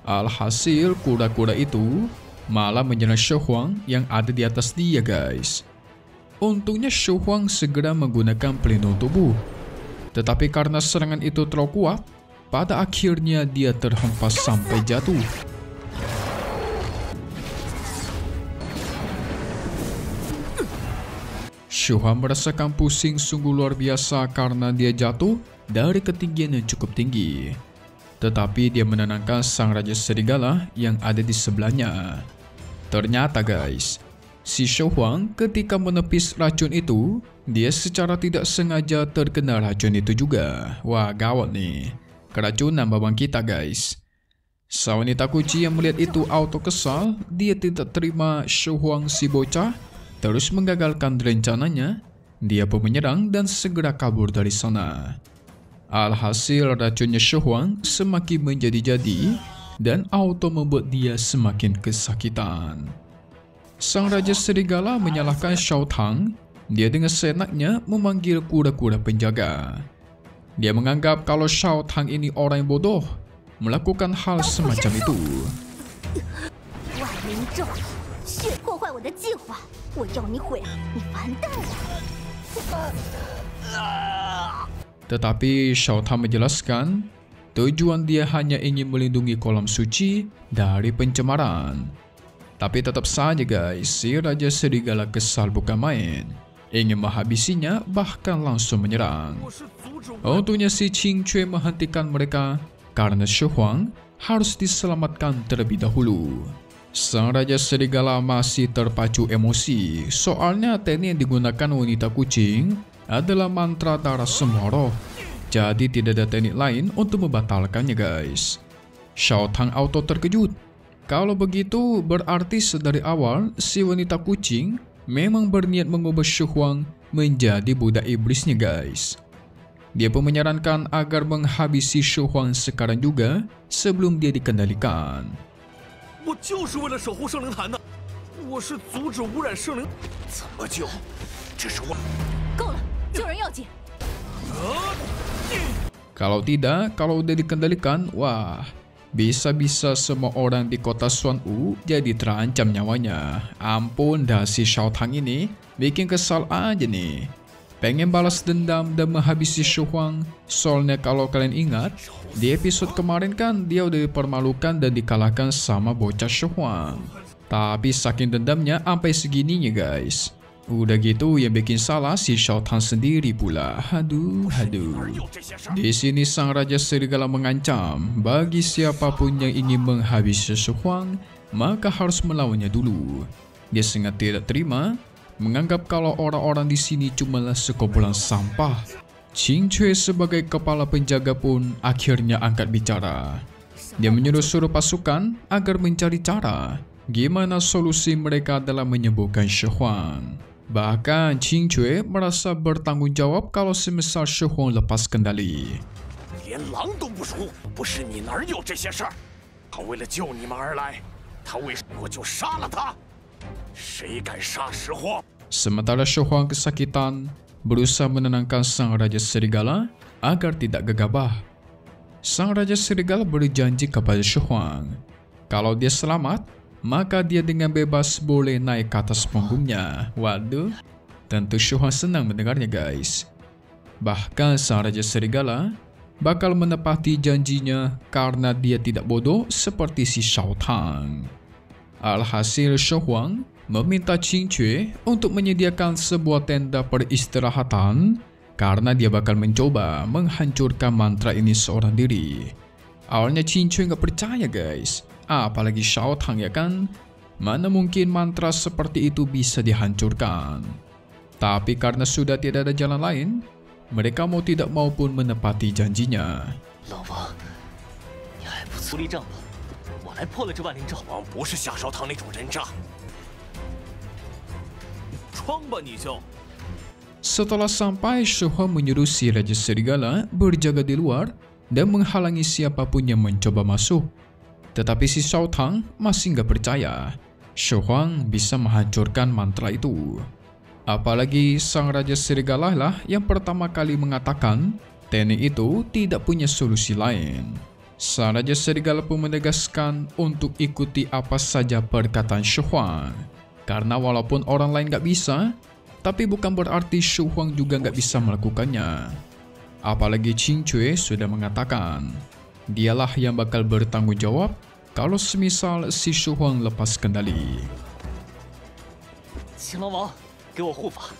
Alhasil kuda-kuda itu malah menyerang Shi Huang yang ada di atas dia, guys. Untungnya Shi Huang segera menggunakan pelindung tubuh. Tetapi karena serangan itu terlalu kuat, pada akhirnya dia terhempas sampai jatuh. Shi Huang merasakan pusing sungguh luar biasa karena dia jatuh dari ketinggian yang cukup tinggi. Tetapi dia menenangkan sang Raja Serigala yang ada di sebelahnya. Ternyata guys, si Shi Huang ketika menepis racun itu, dia secara tidak sengaja terkena racun itu juga. Wah, gawat nih. Keracunan babang kita, guys. Sang wanita kuci yang melihat itu auto kesal. Dia tidak terima Shi Huang si bocah terus menggagalkan rencananya. Dia pun menyerang dan segera kabur dari sana. Alhasil racunnya Shi Huang semakin menjadi-jadi dan auto membuat dia semakin kesakitan. Sang Raja Serigala menyalahkan Shao Tang. Dia dengan seenaknya memanggil kuda-kuda penjaga. Dia menganggap kalau Shao Tang ini orang yang bodoh melakukan hal semacam itu. Tetapi Shao Tang menjelaskan tujuan dia hanya ingin melindungi kolam suci dari pencemaran. Tapi tetap saja guys, si Raja Serigala kesal bukan main. Ingin menghabisinya, bahkan langsung menyerang. Untungnya si Qing Cui menghentikan mereka karena Shi Huang harus diselamatkan terlebih dahulu. Sang Raja Serigala masih terpacu emosi, soalnya teknik yang digunakan wanita kucing adalah mantra darah semua roh. Jadi tidak ada teknik lain untuk membatalkannya guys. Shao Tang auto terkejut. Kalau begitu berarti sedari awal si wanita kucing memang berniat mengubah Shi Huang menjadi budak iblisnya guys. Dia pun menyarankan agar menghabisi Shi Huang sekarang juga sebelum dia dikendalikan. Kalau tidak, kalau udah dikendalikan, wah, bisa-bisa semua orang di kota Xuanwu jadi terancam nyawanya. Ampun dah si Shao Tang ini bikin kesal aja nih. Pengen balas dendam dan menghabisi Shi Huang. Soalnya kalau kalian ingat, di episode kemarin kan dia udah dipermalukan dan dikalahkan sama bocah Shi Huang. Tapi saking dendamnya sampai segininya guys. Udah gitu yang bikin salah si Shao Tang sendiri pula. Aduh. Di sini sang Raja Serigala mengancam bagi siapapun yang ingin menghabisi Shi Huang, maka harus melawannya dulu. Dia sangat tidak terima, menganggap kalau orang-orang di sini cumalah sekumpulan sampah. Qing Cui sebagai kepala penjaga pun akhirnya angkat bicara. Dia menyuruh pasukan agar mencari cara gimana solusi mereka dalam menyembuhkan Shi Huang. Bahkan Qing Cui merasa bertanggung jawab kalau semisal Shi Huang lepas kendali. Sementara Shi Huang kesakitan, berusaha menenangkan sang Raja Serigala agar tidak gegabah. Sang Raja Serigala berjanji kepada Shi Huang, kalau dia selamat, maka dia dengan bebas boleh naik ke atas punggungnya. Waduh, tentu Shi Huang senang mendengarnya guys. Bahkan sang Raja Serigala bakal menepati janjinya karena dia tidak bodoh seperti si Shao Tang. Alhasil Shi Huang meminta Qing Cui untuk menyediakan sebuah tenda peristirahatan karena dia bakal mencoba menghancurkan mantra ini seorang diri. Awalnya Qing Cui nggak percaya guys, apalagi Shao Tang ya kan, mana mungkin mantra seperti itu bisa dihancurkan. Tapi karena sudah tidak ada jalan lain, mereka mau tidak mau pun menepati janjinya. Setelah sampai, Shi Huang menyuruh si Raja Serigala berjaga di luar dan menghalangi siapapun yang mencoba masuk. Tetapi si Shao Tang masih nggak percaya. Shu Huang bisa menghancurkan mantra itu. Apalagi Sang Raja Serigala lah yang pertama kali mengatakan teknik itu tidak punya solusi lain. Sang Raja Serigala pun menegaskan untuk ikuti apa saja perkataan Shu Huang. Karena walaupun orang lain gak bisa, tapi bukan berarti Shu Huang juga gak bisa melakukannya. Apalagi Qin Cui sudah mengatakan, dialah yang bakal bertanggung jawab kalau semisal si Shu Huang lepas kendali. 秦狼王，给我护法。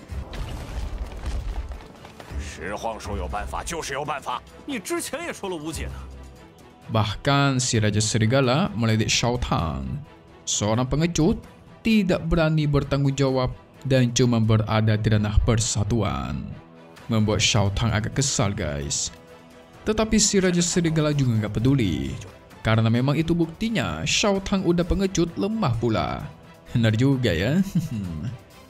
石晃说有办法就是有办法。你之前也说了无解的。 Bahkan si Raja Serigala meledek Shao Tang. Seorang pengecut tidak berani bertanggung jawab dan cuma berada di ranah persatuan. Membuat Shao Tang agak kesal guys. Tetapi si Raja Serigala juga nggak peduli. Karena memang itu buktinya Shao Tang udah pengecut lemah pula. Benar juga ya.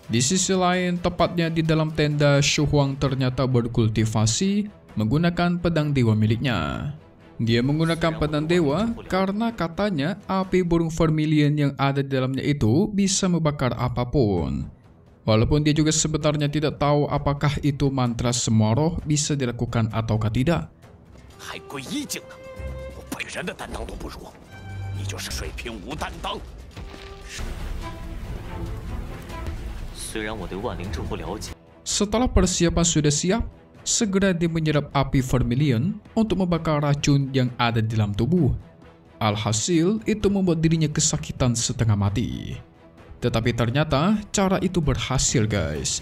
Di sisi lain, tepatnya di dalam tenda, Shu Huang ternyata berkultivasi menggunakan pedang dewa miliknya. Dia menggunakan pedang dewa karena katanya api burung vermilion yang ada di dalamnya itu bisa membakar apapun. Walaupun dia juga sebenarnya tidak tahu apakah itu mantra semua roh bisa dilakukan ataukah tidak. 还归一境呢，我本人的担当都不如，你就是水平无担当。 虽然我对万灵阵不了解， Setelah persiapan sudah siap, segera dia menyerap api vermilion untuk membakar racun yang ada di dalam tubuh. Alhasil, itu membuat dirinya kesakitan setengah mati. Tetapi ternyata cara itu berhasil guys.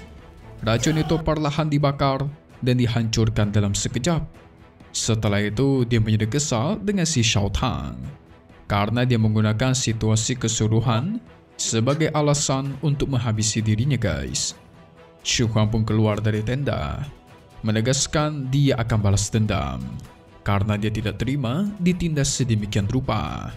Racun itu perlahan dibakar dan dihancurkan dalam sekejap. Setelah itu, dia menjadi kesal dengan si Shao Tang. Karena dia menggunakan situasi keseluruhan sebagai alasan untuk menghabisi dirinya guys. Shu Huang pun keluar dari tenda, menegaskan dia akan balas dendam karena dia tidak terima ditindas sedemikian rupa.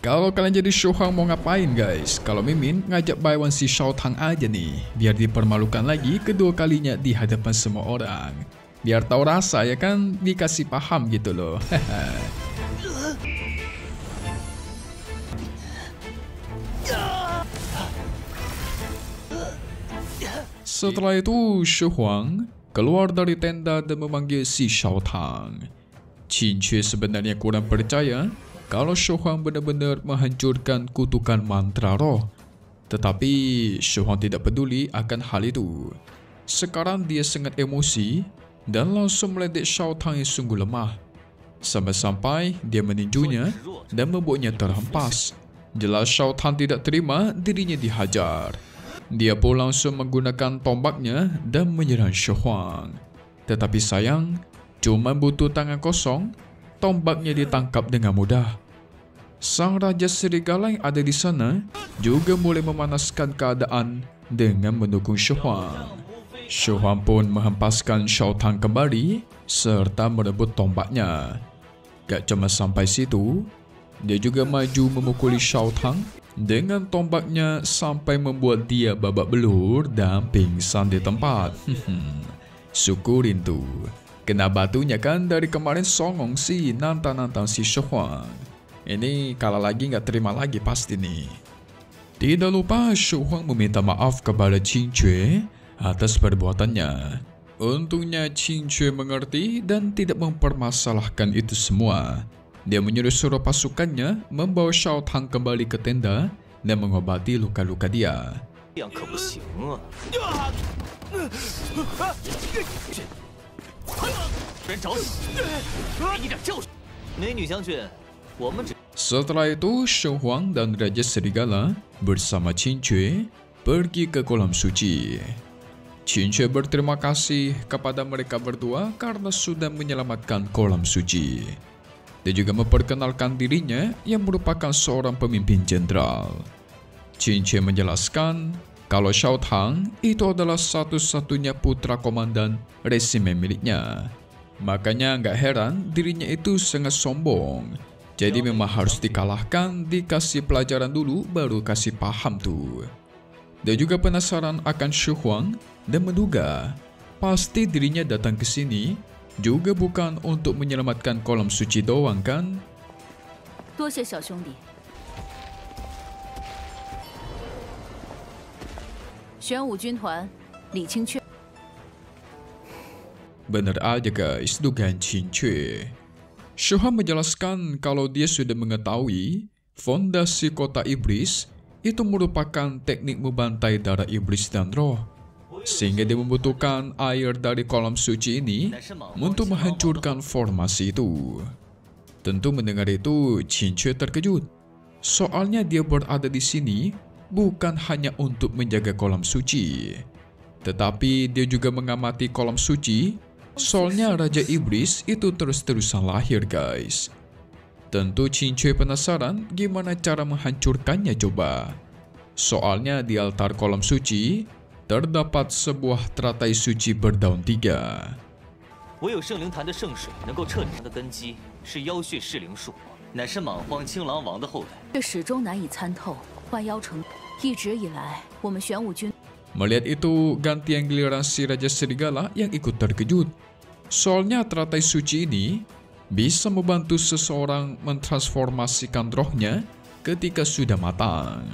Kalau kalian jadi Shu Huang mau ngapain guys? Kalau Mimin ngajak Baiwan si Shao Tang aja nih, biar dipermalukan lagi kedua kalinya di hadapan semua orang. Biar tahu rasa ya kan, dikasih paham gitu loh. Setelah itu, Shu Huang keluar dari tenda dan memanggil si Shao Tang. Qin Cui sebenarnya kurang percaya kalau Shu Huang benar-benar menghancurkan kutukan mantra roh. Tetapi Shu Huang tidak peduli akan hal itu. Sekarang dia sangat emosi dan langsung meledek Shao Tang yang sungguh lemah. Sampai-sampai dia meninjunya dan membuatnya terhempas. Jelas Shao Tang tidak terima dirinya dihajar. Dia pun langsung menggunakan tombaknya dan menyerang Shu Huang. Tetapi sayang, cuma butuh tangan kosong, tombaknya ditangkap dengan mudah. Sang Raja Serigala yang ada di sana juga mulai memanaskan keadaan dengan mendukung Shu Huang. Shu Huang pun menghempaskan Shao Tang kembali serta merebut tombaknya. Gak cuma sampai situ, dia juga maju memukuli Shao Tang dengan tombaknya sampai membuat dia babak belur dan pingsan di tempat. Syukurin tuh, kena batunya kan dari kemarin songong sih nantang-nantang si Shu Huang. Ini kalah lagi nggak terima lagi pasti nih. Tidak lupa Shu Huang meminta maaf kepada Qin Cui atas perbuatannya. Untungnya Qin Cui mengerti dan tidak mempermasalahkan itu semua. Dia menyuruh seluruh pasukannya membawa Shao Tang kembali ke tenda dan mengobati luka-luka dia. 这样可不行啊！人找死，给你点教训。美女将军，我们只 Setelah itu, Shu Huang dan Raja Serigala bersama Qin Cui pergi ke kolam suci. Qin Cui berterima kasih kepada mereka berdua karena sudah menyelamatkan kolam suci. Dia juga memperkenalkan dirinya yang merupakan seorang pemimpin jenderal. Qin Cui menjelaskan kalau Shao Tang itu adalah satu-satunya putra komandan resimen miliknya. Makanya nggak heran dirinya itu sangat sombong. Jadi memang harus dikalahkan, dikasih pelajaran dulu baru kasih paham tuh. Dia juga penasaran akan Shu Huang dan menduga pasti dirinya datang ke sini juga bukan untuk menyelamatkan kolam suci doang kan? 多谢小兄弟。玄武军团李清确。 Benar aja guys, dugaan Qingque. Shuhan menjelaskan kalau dia sudah mengetahui fondasi kota iblis itu merupakan teknik membantai darah iblis dan roh, sehingga dia membutuhkan air dari kolam suci ini untuk menghancurkan formasi itu. Tentu mendengar itu, Qingque terkejut. Soalnya dia berada di sini bukan hanya untuk menjaga kolam suci, tetapi dia juga mengamati kolam suci. Soalnya Raja Iblis itu terus-terusan lahir guys. Tentu Qingque penasaran gimana cara menghancurkannya coba. Soalnya di altar kolam suci terdapat sebuah teratai suci berdaun 3. 唯有圣灵坛的圣水能够彻底的根基是妖血噬灵术，乃是莽荒青狼王的后代。这始终难以参透万妖城。一直以来，我们玄武军 Melihat itu, gantian giliran si Raja Serigala yang ikut terkejut. Soalnya teratai suci ini bisa membantu seseorang mentransformasikan rohnya ketika sudah matang.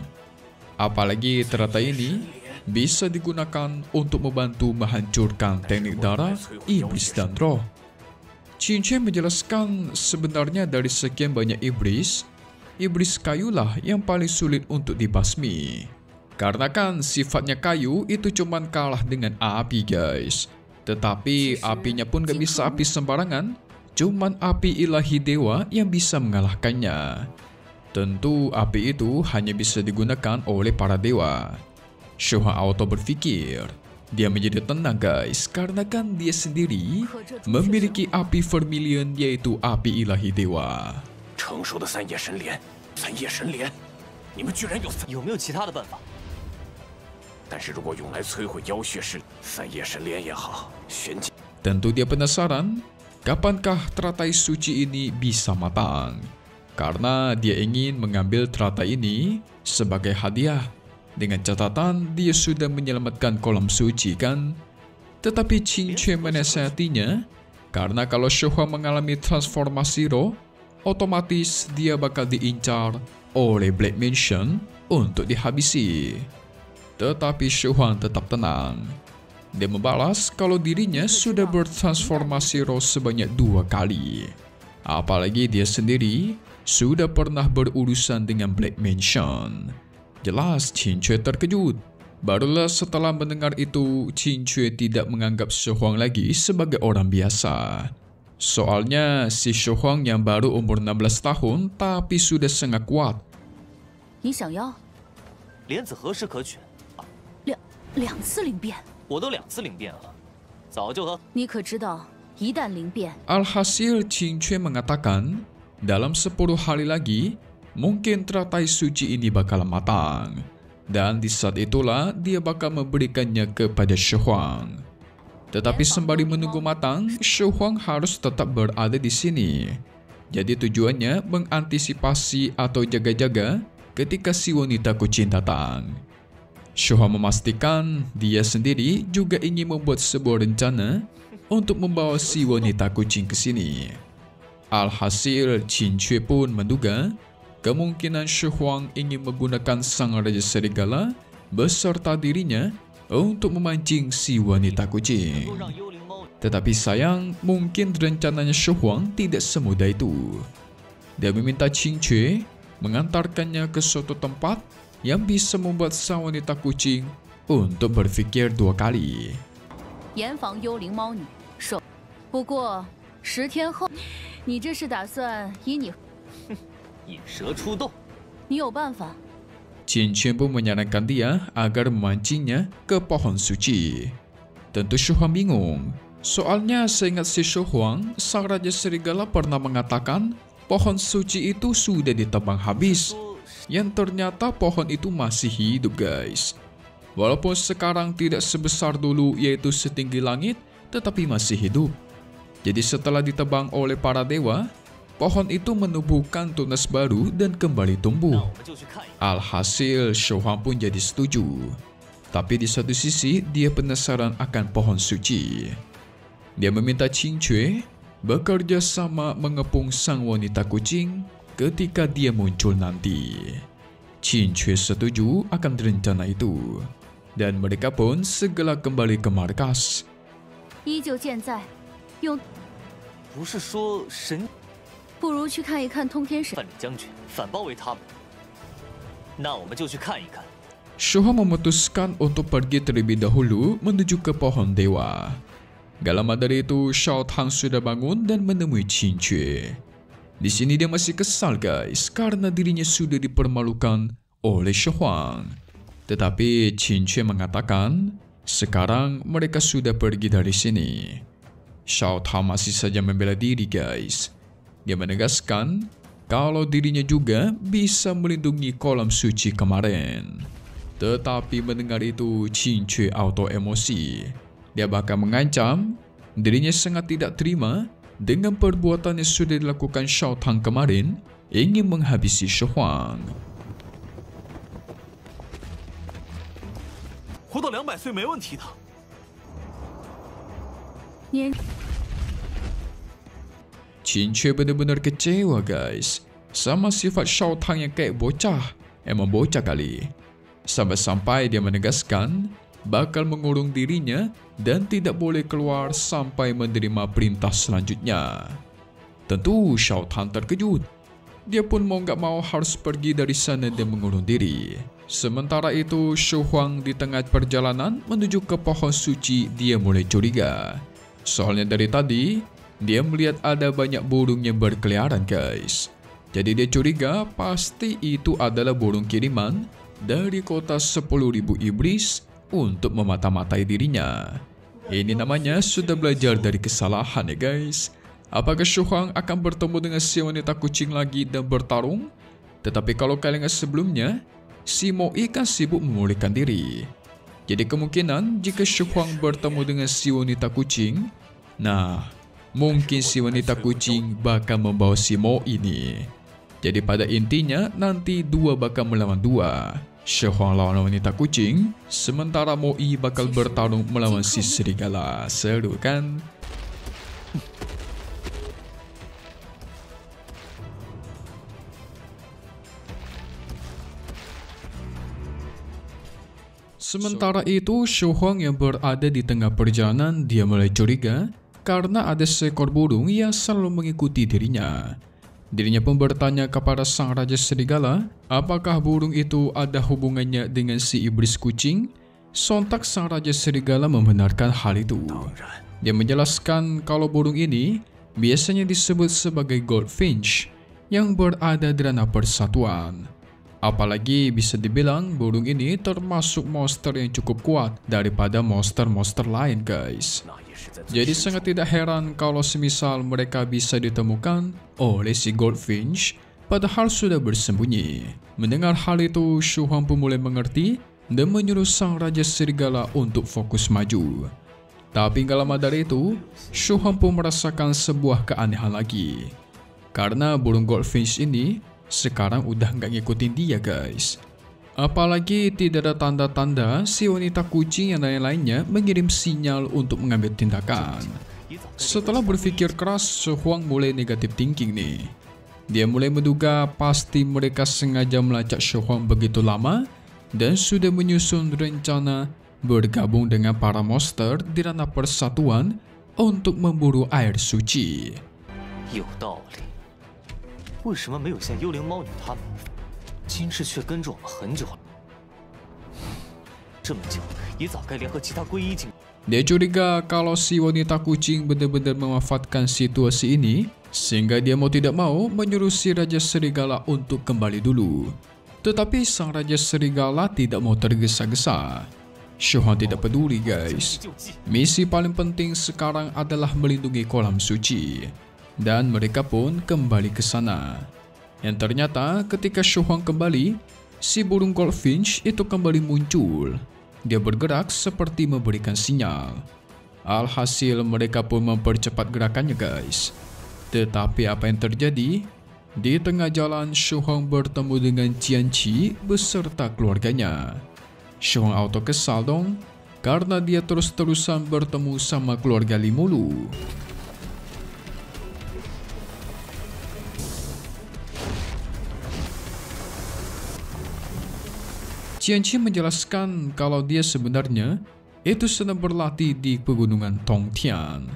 Apalagi teratai ini bisa digunakan untuk membantu menghancurkan teknik darah, iblis dan roh. Qingque menjelaskan sebenarnya dari sekian banyak iblis, iblis kayulah yang paling sulit untuk dibasmi. Karena kan sifatnya kayu itu cuman kalah dengan api guys. Tetapi apinya pun gak bisa api sembarangan. Cuman api ilahi dewa yang bisa mengalahkannya. Tentu api itu hanya bisa digunakan oleh para dewa. Shuhan auto berpikir. Dia menjadi tenang guys. Karena kan dia sendiri memiliki api vermilion yaitu api ilahi dewa. 成熟的三叶神莲，你们居然有没有其他的办法？ 但是如果用来摧毁妖血噬三叶神莲也好，玄机。 Tentu dia penasaran, kapankah teratai suci ini bisa matang? Karena dia ingin mengambil teratai ini sebagai hadiah. Dengan catatan dia sudah menyelamatkan kolam suci kan? Tetapi Qingque menasihatinya, karena kalau Shuhan mengalami transformasi roh, otomatis dia bakal diincar oleh Black Mansion untuk dihabisi. Tetapi Shuhan tetap tenang. Dia membalas kalau dirinya sudah bertransformasi roh sebanyak 2 kali. Apalagi dia sendiri sudah pernah berurusan dengan Black Mansion. Jelas Qingque terkejut. Barulah setelah mendengar itu, Qingque tidak menganggap Shuhan lagi sebagai orang biasa. Soalnya si Shuhan yang baru umur 16 tahun tapi sudah sangat kuat. 你想要莲子何时可取？ 两次灵变？我都2次灵变了，早就和你可知道，一旦灵变， Alhasil Qingque mengatakan, dalam 10 hari lagi, mungkin teratai suci ini bakal matang. Dan di saat itulah dia bakal memberikannya kepada Shuhan. Tetapi sembari menunggu matang, Shuhan harus tetap berada di sini. Jadi tujuannya mengantisipasi atau jaga-jaga ketika si wanita kucing datang. Shuhan memastikan dia sendiri juga ingin membuat sebuah rencana untuk membawa si wanita kucing ke sini. Alhasil, Qingque pun menduga kemungkinan Shuhan ingin menggunakan sang Raja Serigala beserta dirinya untuk memancing si wanita kucing. Tetapi sayang, mungkin rencananya Shuhan tidak semudah itu. Dia meminta Qingque mengantarkannya ke suatu tempat yang bisa membuat sang wanita kucing untuk berpikir 2 kali. 严防幽灵猫女受。不过10天后，你这是打算以你引蛇出洞？你有办法？ Qingque pun menyarankan dia agar memancingnya ke pohon suci. Tentu Shuhan bingung. Soalnya seingat si Shuhan, sang Raja Serigala pernah mengatakan pohon suci itu sudah ditebang habis. Yang ternyata pohon itu masih hidup guys. Walaupun sekarang tidak sebesar dulu yaitu setinggi langit, tetapi masih hidup. Jadi setelah ditebang oleh para dewa, pohon itu menumbuhkan tunas baru dan kembali tumbuh. Alhasil Shuhan pun jadi setuju. Tapi di satu sisi dia penasaran akan pohon suci. Dia meminta Qingque bekerja sama mengepung sang wanita kucing ketika dia muncul nanti. Qingque setuju akan rencana itu. dan mereka pun segera kembali ke markas. 依旧健在，用不是说神？不如去看一看通天神。范领将军反包围他们，那我们就去看一看。 Shu Hong memutuskan untuk pergi terlebih dahulu menuju ke pohon dewa. Gak lama dari itu, Shao Tang sudah bangun dan menemui Qin Cue. Di sini dia masih kesal guys, karena dirinya sudah dipermalukan oleh Shu Hong. Tetapi Qin Cue mengatakan, sekarang mereka sudah pergi dari sini. Shao Tang masih saja membela diri guys. Dia menegaskan kalau dirinya juga bisa melindungi kolam suci kemarin. Tetapi mendengar itu, Qin Cue auto emosi. Dia bahkan mengancam dirinya sangat tidak terima dengan perbuatan yang sudah dilakukan Shao Tang kemarin, ingin menghabisi Shu Hong. 活到200岁没问题的。年 Qin Cue benar-benar kecewa guys sama sifat Shao Tang yang kayak bocah. Emang bocah kali. Sampai-sampai dia menegaskan bakal mengurung dirinya dan tidak boleh keluar sampai menerima perintah selanjutnya. Tentu Shao Tang terkejut. Dia pun mau gak mau harus pergi dari sana dan mengurung diri. Sementara itu, Shu Hong di tengah perjalanan menuju ke pohon suci, dia mulai curiga. Soalnya dari tadi, dia melihat ada banyak burung yang berkeliaran guys. Jadi dia curiga pasti itu adalah burung kiriman dari kota 10.000 iblis untuk memata-matai dirinya. Ini namanya sudah belajar dari kesalahan ya guys. Apakah Shu Hong akan bertemu dengan si wanita kucing lagi dan bertarung? Tetapi kalau kalian ingat sebelumnya, si Mo Yi kan sibuk memulihkan diri. Jadi kemungkinan jika Shu Hong bertemu dengan si wanita kucing, nah mungkin si wanita kucing bakal membawa si Mo ini. Jadi pada intinya nanti dua bakal melawan dua. Shu Hong lawan wanita kucing, sementara Mo Yi bakal bertarung melawan si serigala. Seru kan? Sementara itu, Shu Hong yang berada di tengah perjalanan, dia mulai curiga karena ada seekor burung yang selalu mengikuti dirinya. Dirinya pun bertanya kepada sang Raja Serigala, apakah burung itu ada hubungannya dengan si iblis kucing? Sontak sang Raja Serigala membenarkan hal itu. Dia menjelaskan kalau burung ini biasanya disebut sebagai Goldfinch yang berada di ranah persatuan. Apalagi bisa dibilang burung ini termasuk monster yang cukup kuat daripada monster-monster lain guys. Jadi sangat tidak heran kalau semisal mereka bisa ditemukan oleh si Goldfinch padahal sudah bersembunyi. Mendengar hal itu, Shu Hong pun mulai mengerti dan menyuruh sang Raja Serigala untuk fokus maju. Tapi gak lama dari itu, Shu Hong pun merasakan sebuah keanehan lagi. Karena burung Goldfinch ini sekarang udah nggak ngikutin dia guys. Apalagi tidak ada tanda-tanda si wanita kucing yang lain-lainnya mengirim sinyal untuk mengambil tindakan. Setelah berpikir keras, Shu Hong mulai negatif thinking nih. Dia mulai menduga pasti mereka sengaja melacak Shu Hong begitu lama dan sudah menyusun rencana bergabung dengan para monster di ranah persatuan untuk memburu air suci. 有道理。 为什么没有像幽灵猫女他们？今日却跟着我们很久了，这么久也早该联合其他皈依境。 Dia curiga kalau si wanita kucing benar-benar memanfaatkan situasi ini, sehingga dia mau tidak mau menyuruh si Raja Serigala untuk kembali dulu. Tetapi sang Raja Serigala tidak mau tergesa-gesa. Shu Hong tidak peduli guys. Misi paling penting sekarang adalah melindungi kolam suci. Dan mereka pun kembali ke sana. Yang ternyata ketika Shu Hong kembali, si burung Goldfinch itu kembali muncul. Dia bergerak seperti memberikan sinyal. Alhasil mereka pun mempercepat gerakannya guys. Tetapi apa yang terjadi? Di tengah jalan Shu Hong bertemu dengan Qian Qi beserta keluarganya. Shu Hong auto kesal dong, karena dia terus-terusan bertemu sama keluarga Limulu. Qianqi menjelaskan kalau dia sebenarnya itu sedang berlatih di pegunungan Tongtian.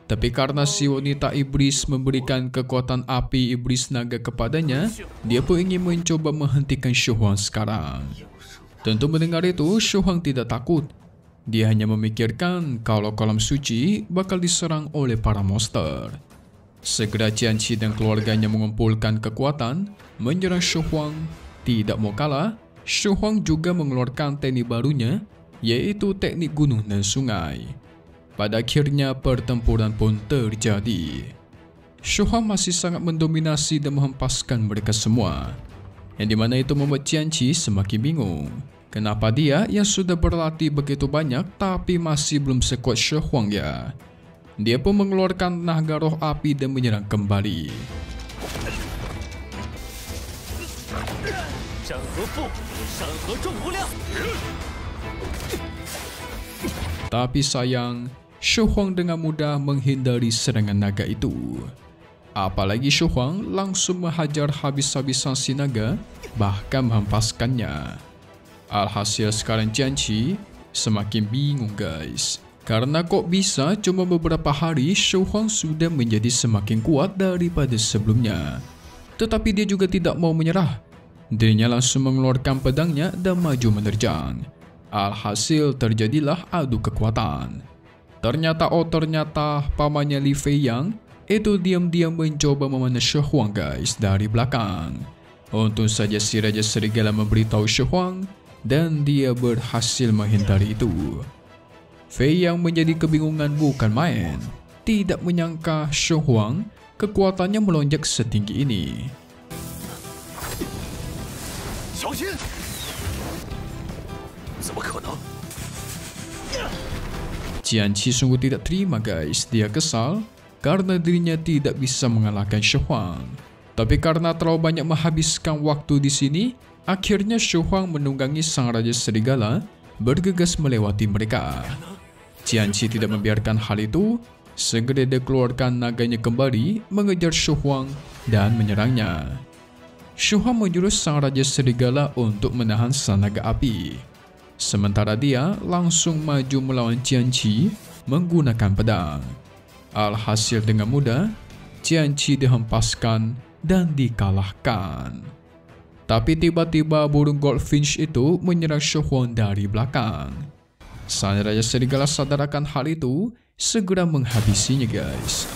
Tapi karena si wanita iblis memberikan kekuatan api iblis naga kepadanya, dia pun ingin mencoba menghentikan Shu Huang sekarang. Tentu mendengar itu, Shu Huang tidak takut. Dia hanya memikirkan kalau kolam suci bakal diserang oleh para monster. Segera Qianqi dan keluarganya mengumpulkan kekuatan, menyerang Shu Huang. Tidak mau kalah, Shu Huang juga mengeluarkan teknik barunya, yaitu teknik gunung dan sungai. Pada akhirnya pertempuran pun terjadi. Shu Huang masih sangat mendominasi dan menghempaskan mereka semua. Yang dimana itu membuat Qianqi semakin bingung. Kenapa dia yang sudah berlatih begitu banyak tapi masih belum sekuat Shu Huang ya? Dia pun mengeluarkan naga roh api dan menyerang kembali. Tapi sayang, Shu Huang dengan mudah menghindari serangan naga itu. Apalagi Shu Huang langsung menghajar habis-habisan si naga, bahkan menghempaskannya. Alhasil sekarang Qianqi semakin bingung guys. Karena kok bisa cuma beberapa hari Shu Huang sudah menjadi semakin kuat daripada sebelumnya. Tetapi dia juga tidak mau menyerah. Dirinya langsung mengeluarkan pedangnya dan maju menerjang. Alhasil terjadilah adu kekuatan. Ternyata pamannya Li Fei Yang itu diam-diam mencoba memanah Shu Huang guys dari belakang. Untung saja si Raja Serigala memberitahu Shu Huang dan dia berhasil menghindari itu. Fei Yang menjadi kebingungan bukan main. Tidak menyangka Shu Huang kekuatannya melonjak setinggi ini. Qianqi sungguh tidak terima guys. Dia kesal karena dirinya tidak bisa mengalahkan Shu Huang. Tapi karena terlalu banyak menghabiskan waktu di sini, akhirnya Shu Huang menunggangi sang Raja Serigala bergegas melewati mereka. Qianqi tidak membiarkan hal itu. Segera dia keluarkan naganya kembali mengejar Shu Huang dan menyerangnya. Shu Huang menjurus sang Raja Serigala untuk menahan sang naga api. Sementara dia langsung maju melawan Qianqi menggunakan pedang. Alhasil dengan mudah, Qianqi dihempaskan dan dikalahkan. Tapi tiba-tiba burung goldfinch itu menyerang Shu Huang dari belakang. Sang Raja Serigala sadar akan hal itu, segera menghabisinya guys.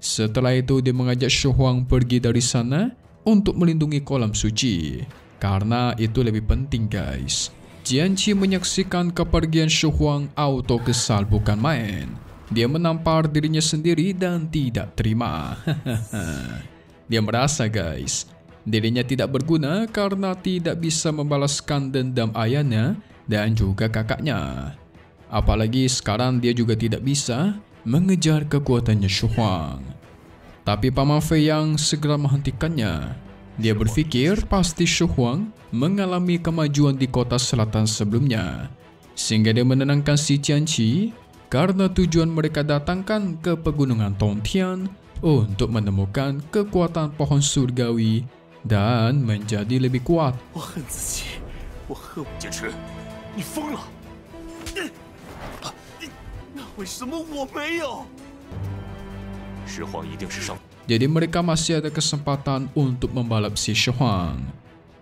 Setelah itu dia mengajak Shu Huang pergi dari sana untuk melindungi kolam suci. Karena itu lebih penting guys. Qianqi menyaksikan kepergian Shu Huang auto kesal bukan main. Dia menampar dirinya sendiri dan tidak terima. Dia merasa guys, dirinya tidak berguna karena tidak bisa membalaskan dendam ayahnya dan juga kakaknya. Apalagi sekarang dia juga tidak bisa mengejar kekuatannya Shu Huang. Tapi Paman Fei Yang segera menghentikannya. Dia berpikir pasti Shu Huang mengalami kemajuan di kota selatan sebelumnya. Sehingga dia menenangkan si Qianqi karena tujuan mereka datangkan ke pegunungan Tongtian untuk menemukan kekuatan pohon surgawi dan menjadi lebih kuat. Jadi mereka masih ada kesempatan untuk membalap si Shu Huang.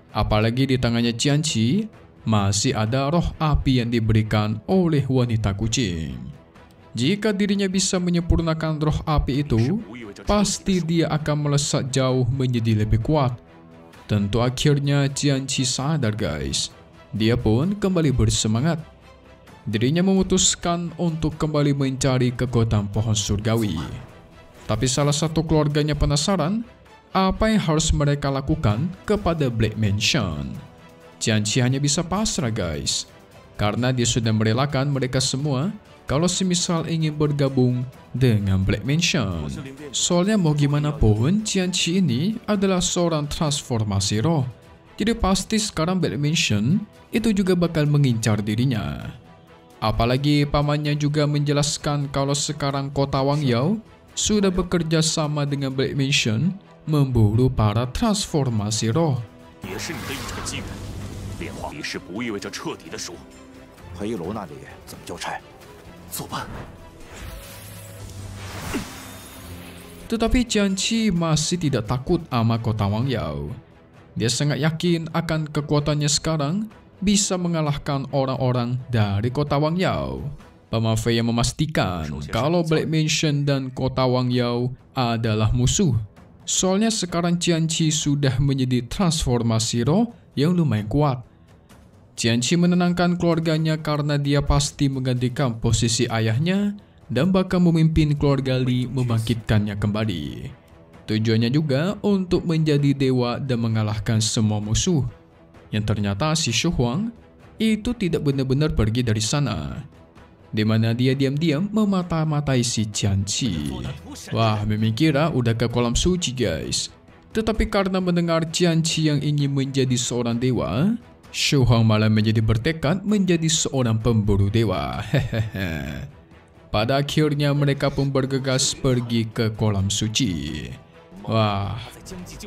Apalagi di tangannya Qianqi masih ada roh api yang diberikan oleh wanita kucing. Jika dirinya bisa menyempurnakan roh api itu, pasti dia akan melesat jauh menjadi lebih kuat. Tentu akhirnya Qianqi sadar guys. Dia pun kembali bersemangat. Dirinya memutuskan untuk kembali mencari kekuatan pohon surgawi. Tapi salah satu keluarganya penasaran apa yang harus mereka lakukan kepada Black Mansion. Qianqi hanya bisa pasrah guys, karena dia sudah merelakan mereka semua kalau semisal ingin bergabung dengan Black Mansion. Soalnya mau gimana pun Qianqi ini adalah seorang transformasi roh. Jadi pasti sekarang Black Mansion itu juga bakal mengincar dirinya. Apalagi pamannya juga menjelaskan kalau sekarang kota Wang Yao sudah bekerja sama dengan Black Mission memburu para transformasi roh. 也是你的一场机缘，炼化仪式不意味着彻底的输。黑楼那里怎么交差？作伴。 Tetapi Jian Qi masih tidak takut sama kota Wang Yao. Dia sangat yakin akan kekuatannya sekarang bisa mengalahkan orang-orang dari kota Wang Yao. Paman Fei yang memastikan kalau Black Mansion dan kota Wang Yao adalah musuh. Soalnya sekarang Jian Qi sudah menjadi transformasi roh yang lumayan kuat. Jian Qi menenangkan keluarganya karena dia pasti menggantikan posisi ayahnya dan bakal memimpin keluarga Li membangkitkannya kembali. Tujuannya juga untuk menjadi dewa dan mengalahkan semua musuh. Yang ternyata si Shu Huang itu tidak benar-benar pergi dari sana, di mana dia diam-diam memata-matai si Jian Qi. Wah, memang kira udah ke kolam suci guys. Tetapi karena mendengar Jian Qi yang ingin menjadi seorang dewa, Shu Huang malah menjadi bertekad menjadi seorang pemburu dewa. Hehehe. Pada akhirnya mereka pun bergegas pergi ke kolam suci. Wah,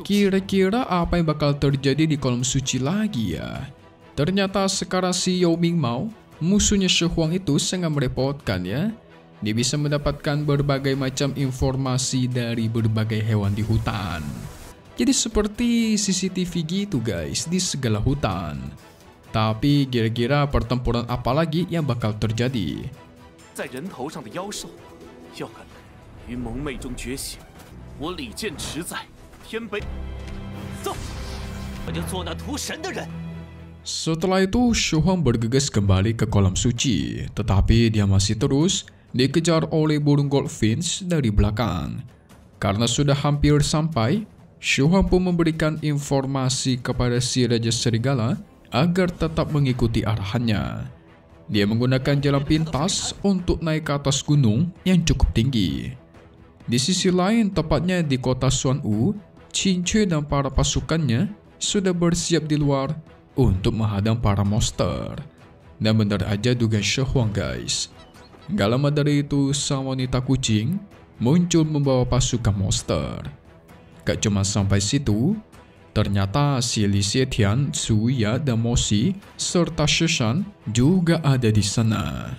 kira-kira apa yang bakal terjadi di kolam suci lagi ya? Ternyata sekarang si Yao Mingmao, musuhnya Shu Huang itu sangat merepotkan ya. Dia bisa mendapatkan berbagai macam informasi dari berbagai hewan di hutan. Jadi seperti CCTV gitu guys di segala hutan. Tapi kira-kira pertempuran apa lagi yang bakal terjadi? 在人头上的妖兽，要敢于蒙昧中觉醒，我李剑持在天北。走，我就做那屠神的人。 Setelah itu, Shu Huang bergegas kembali ke kolam suci, tetapi dia masih terus dikejar oleh burung goldfinch dari belakang. Karena sudah hampir sampai, Shu Huang pun memberikan informasi kepada si Raja Serigala agar tetap mengikuti arahannya. Dia menggunakan jalan pintas untuk naik ke atas gunung yang cukup tinggi. Di sisi lain, tepatnya di kota Xuanwu, Qin Cui dan para pasukannya sudah bersiap di luar untuk menghadang para monster. Dan benar aja dugaan Shu Huang guys. Gak lama dari itu, sang wanita kucing muncul membawa pasukan monster. Gak cuma sampai situ, ternyata si Li Xietian, Su Ya, dan Mo Xi serta Shishan juga ada di sana.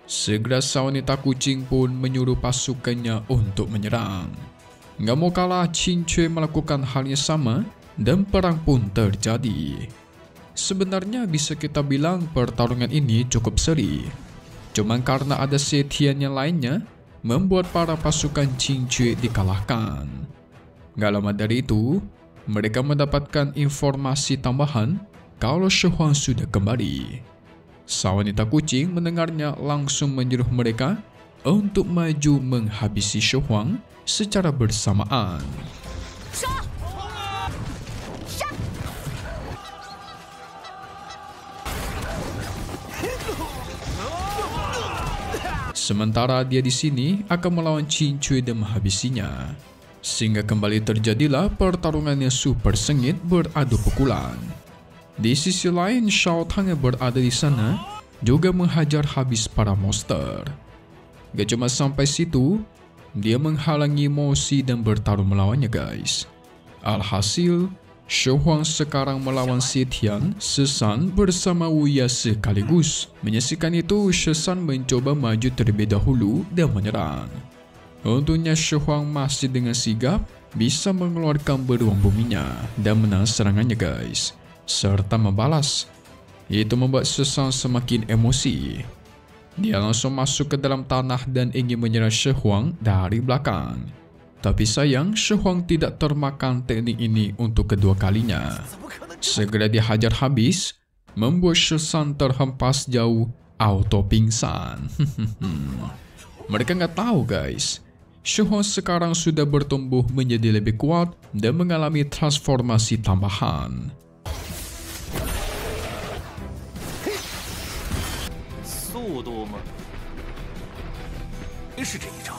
Segera sang wanita kucing pun menyuruh pasukannya untuk menyerang. Gak mau kalah, Qin Cui melakukan hal yang sama dan perang pun terjadi. Sebenarnya bisa kita bilang pertarungan ini cukup seri. Cuman karena ada Xietian yang lainnya, membuat para pasukan Qin Cui dikalahkan. Gak lama dari itu, mereka mendapatkan informasi tambahan kalau Shu Huang sudah kembali. Sang wanita kucing mendengarnya langsung menyuruh mereka untuk maju menghabisi Shu Huang secara bersamaan. Sementara dia di sini akan melawan Qin Cui dan menghabisinya. Sehingga kembali terjadilah pertarungan yang super sengit beradu pukulan. Di sisi lain, Shao Tang yang berada di sana juga menghajar habis para monster. Gak cuma sampai situ, dia menghalangi Mo Xi dan bertarung melawannya guys. Alhasil, Shu Huang sekarang melawan Xietian, Shishan bersama Wu Ya sekaligus. Menyaksikan itu, Shishan mencoba maju terlebih dahulu dan menyerang. Untungnya Shu Huang masih dengan sigap bisa mengeluarkan beruang buminya dan menang serangannya guys, serta membalas. Itu membuat Shishan semakin emosi. Dia langsung masuk ke dalam tanah dan ingin menyerang Shu Huang dari belakang. Tapi sayang, Shu Huang tidak termakan teknik ini untuk kedua kalinya. Segera dihajar habis, membuat Shishan terhempas jauh, auto pingsan. Mereka nggak tahu guys, Shu Huang sekarang sudah bertumbuh menjadi lebih kuat dan mengalami transformasi tambahan. 速度吗？是这一招，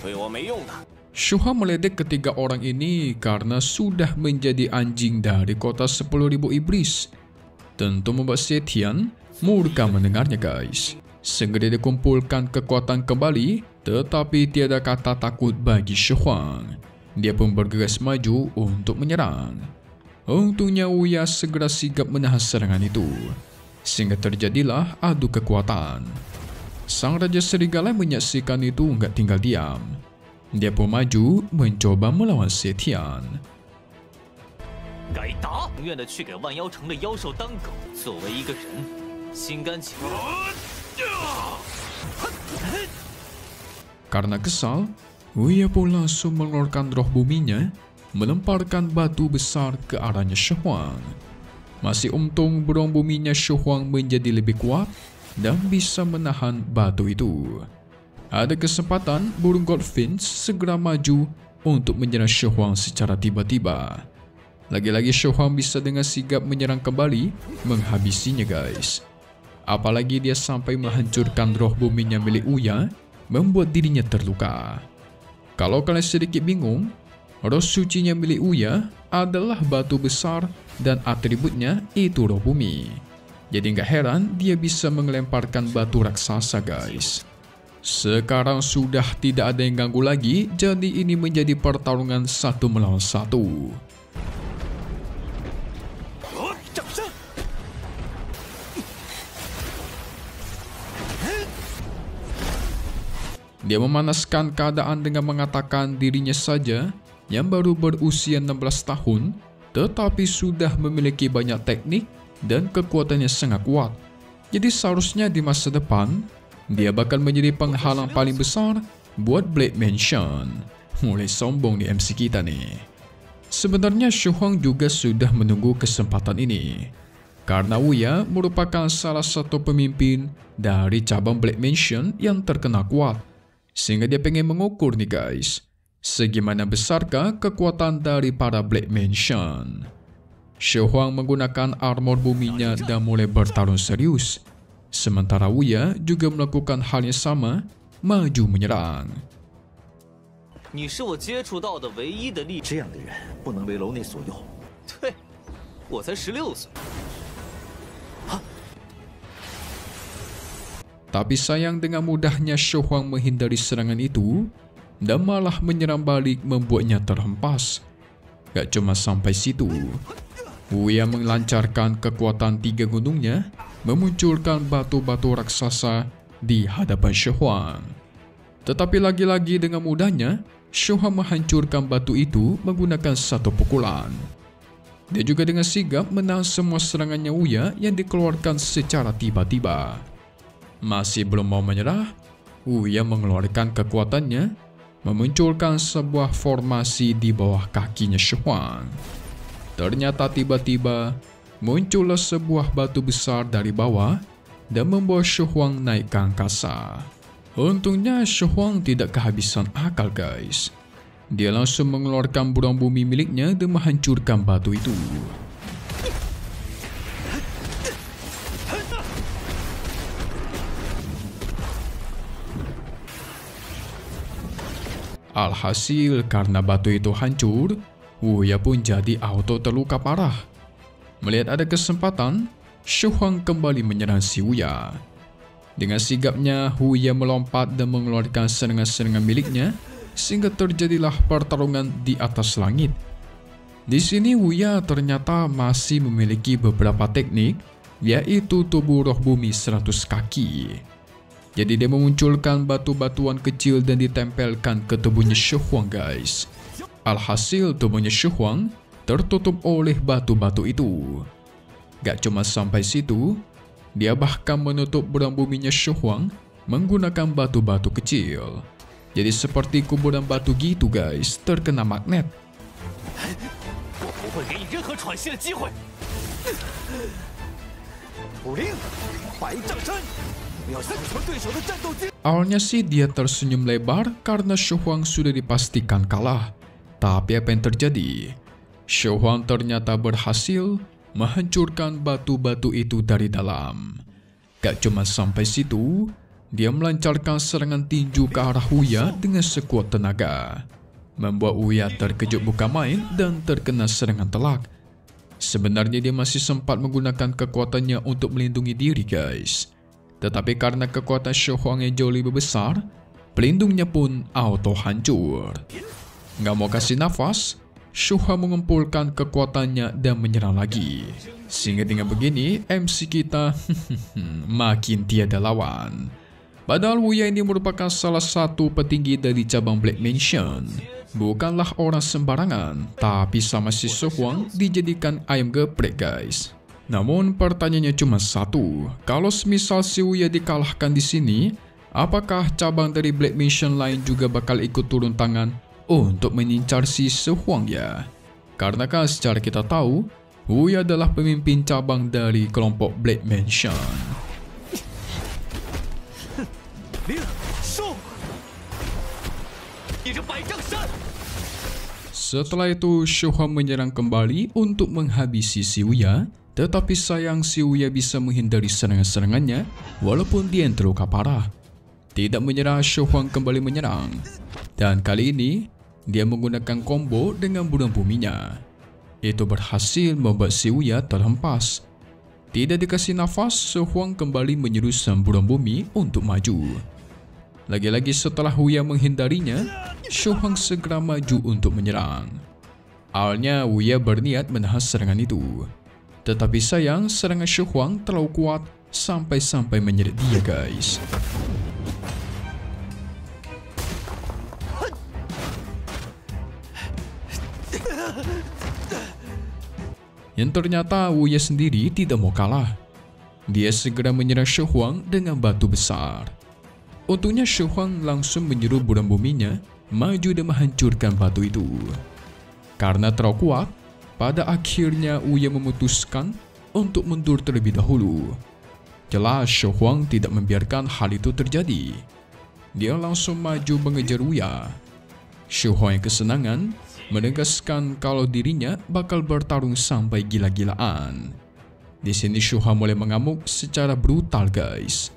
对我没用的。Shu Huang meledek ketiga orang ini karena sudah menjadi anjing dari kota 10.000 iblis. Tentu membuat Xie Tian murka mendengarnya guys. Segera dikumpulkan kekuatan kembali, tetapi tiada kata takut bagi Shu Huang. Dia pun bergegas maju untuk menyerang. Untungnya Wuya segera sigap menahan serangan itu, sehingga terjadilah adu kekuatan. Sang Raja Serigala menyaksikan itu nggak tinggal diam. Dia pun maju mencoba melawan Xie Tian. 该打，永远的去给万妖城的妖兽当狗。作为一个人，心甘情愿。 Karena kesal, Wuya pun langsung mengeluarkan roh buminya, melemparkan batu besar ke arahnya Shu Huang. Masih untung burung buminya Shu Huang menjadi lebih kuat dan bisa menahan batu itu. Ada kesempatan burung Goldfinch segera maju untuk menyerang Shu Huang secara tiba-tiba. Lagi-lagi Shu Huang bisa dengan sigap menyerang kembali, menghabisinya guys. Apalagi dia sampai menghancurkan roh buminya milik Wuya, membuat dirinya terluka. Kalau kalian sedikit bingung, roh sucinya milik Wuya adalah batu besar dan atributnya itu roh bumi. Jadi nggak heran dia bisa mengelemparkan batu raksasa guys. Sekarang sudah tidak ada yang ganggu lagi, jadi ini menjadi pertarungan 1 melawan 1. Dia memanaskan keadaan dengan mengatakan dirinya saja yang baru berusia 16 tahun, tetapi sudah memiliki banyak teknik dan kekuatannya sangat kuat. Jadi seharusnya di masa depan, dia bakal menjadi penghalang paling besar buat Blade Mansion. Mulai sombong di MC kita nih. Sebenarnya Shu Huang juga sudah menunggu kesempatan ini. Karena Wuya merupakan salah satu pemimpin dari cabang Blade Mansion yang terkenal kuat. Sehingga dia pengen mengukur nih guys, segimana besarkah kekuatan dari para Blade Mansion. Shu Huang menggunakan armor buminya dan mulai bertarung serius. Sementara Wuya juga melakukan hal yang sama, maju menyerang. 你是我接触到的唯一的力。这样的人不能为楼内所用。对，我才16岁。 Tapi sayang dengan mudahnya Shu Huang menghindari serangan itu dan malah menyerang balik membuatnya terhempas. Gak cuma sampai situ, Wuya melancarkan kekuatan 3 gunungnya, memunculkan batu-batu raksasa di hadapan Shu Huang. Tetapi lagi-lagi dengan mudahnya, Shu Huang menghancurkan batu itu menggunakan 1 pukulan. Dia juga dengan sigap menahan semua serangannya Wuya yang dikeluarkan secara tiba-tiba. Masih belum mau menyerah, Wuya mengeluarkan kekuatannya, memunculkan sebuah formasi di bawah kakinya Shu Huang. Ternyata tiba-tiba muncullah sebuah batu besar dari bawah dan membawa Shu Huang naik ke angkasa. Untungnya Shu Huang tidak kehabisan akal guys. Dia langsung mengeluarkan burung bumi miliknya dan menghancurkan batu itu. Alhasil karena batu itu hancur, Wuya pun jadi auto terluka parah. Melihat ada kesempatan, Shu Huang kembali menyerang si Wuya. Dengan sigapnya, Wuya melompat dan mengeluarkan serangan-serangan miliknya, sehingga terjadilah pertarungan di atas langit. Di sini Wuya ternyata masih memiliki beberapa teknik, yaitu tubuh roh bumi 100 kaki. Jadi dia memunculkan batu-batuan kecil dan ditempelkan ke tubuhnya Shu Huang guys. Alhasil tubuhnya Shu Huang tertutup oleh batu-batu itu. Gak cuma sampai situ, dia bahkan menutup burung buminya Shu Huang menggunakan batu-batu kecil. Jadi seperti kuburan batu gitu guys, terkena magnet. Awalnya sih dia tersenyum lebar karena Shu Huang sudah dipastikan kalah. Tapi apa yang terjadi? Shu Huang ternyata berhasil menghancurkan batu-batu itu dari dalam. Gak cuma sampai situ, dia melancarkan serangan tinju ke arah Wuya dengan sekuat tenaga. membuat Wuya terkejut bukan main dan terkena serangan telak. Sebenarnya dia masih sempat menggunakan kekuatannya untuk melindungi diri guys. Tetapi karena kekuatan Shu Huang yang jauh lebih besar, pelindungnya pun auto hancur. Nggak mau kasih nafas, Shu Huang mengumpulkan kekuatannya dan menyerang lagi. Sehingga dengan begini, MC kita makin tiada lawan. Padahal Wuya ini merupakan salah satu petinggi dari cabang Black Mansion. Bukanlah orang sembarangan, tapi sama si Shu Huang dijadikan ayam geprek guys. Namun pertanyaannya cuma satu, kalau semisal si Wuya dikalahkan di sini, apakah cabang dari Black Mansion lain juga bakal ikut turun tangan untuk mengincar si Shu Huang ya? Karena kan secara kita tahu, Wuya adalah pemimpin cabang dari kelompok Black Mansion. Setelah itu, Shu Huang menyerang kembali untuk menghabisi si Wuya, tetapi sayang si Wuya bisa menghindari serangan-serangannya walaupun dia yang terluka parah. Tidak menyerah, Shu Huang kembali menyerang. Dan kali ini, dia menggunakan combo dengan bulan buminya. Itu berhasil membuat si Wuya terhempas. Tidak dikasih nafas, Shu Huang kembali menyerbu semburan bumi untuk maju. Lagi-lagi setelah Wuya menghindarinya, Shu Huang segera maju untuk menyerang. Awalnya Wuya berniat menahan serangan itu. Tetapi sayang serangan Shu Huang terlalu kuat sampai menyeret dia guys. Yang ternyata Wuya sendiri tidak mau kalah. Dia segera menyerang Shu Huang dengan batu besar. Untungnya Shu Huang langsung menyerbu bulan buminya, maju dan menghancurkan batu itu. Karena terlalu kuat, pada akhirnya Wuya memutuskan untuk mundur terlebih dahulu. Jelas Shu Huang tidak membiarkan hal itu terjadi. Dia langsung maju mengejar Wuya. Shu Huang yang kesenangan menegaskan kalau dirinya bakal bertarung sampai gila-gilaan. Di sini Shu Huang mulai mengamuk secara brutal guys.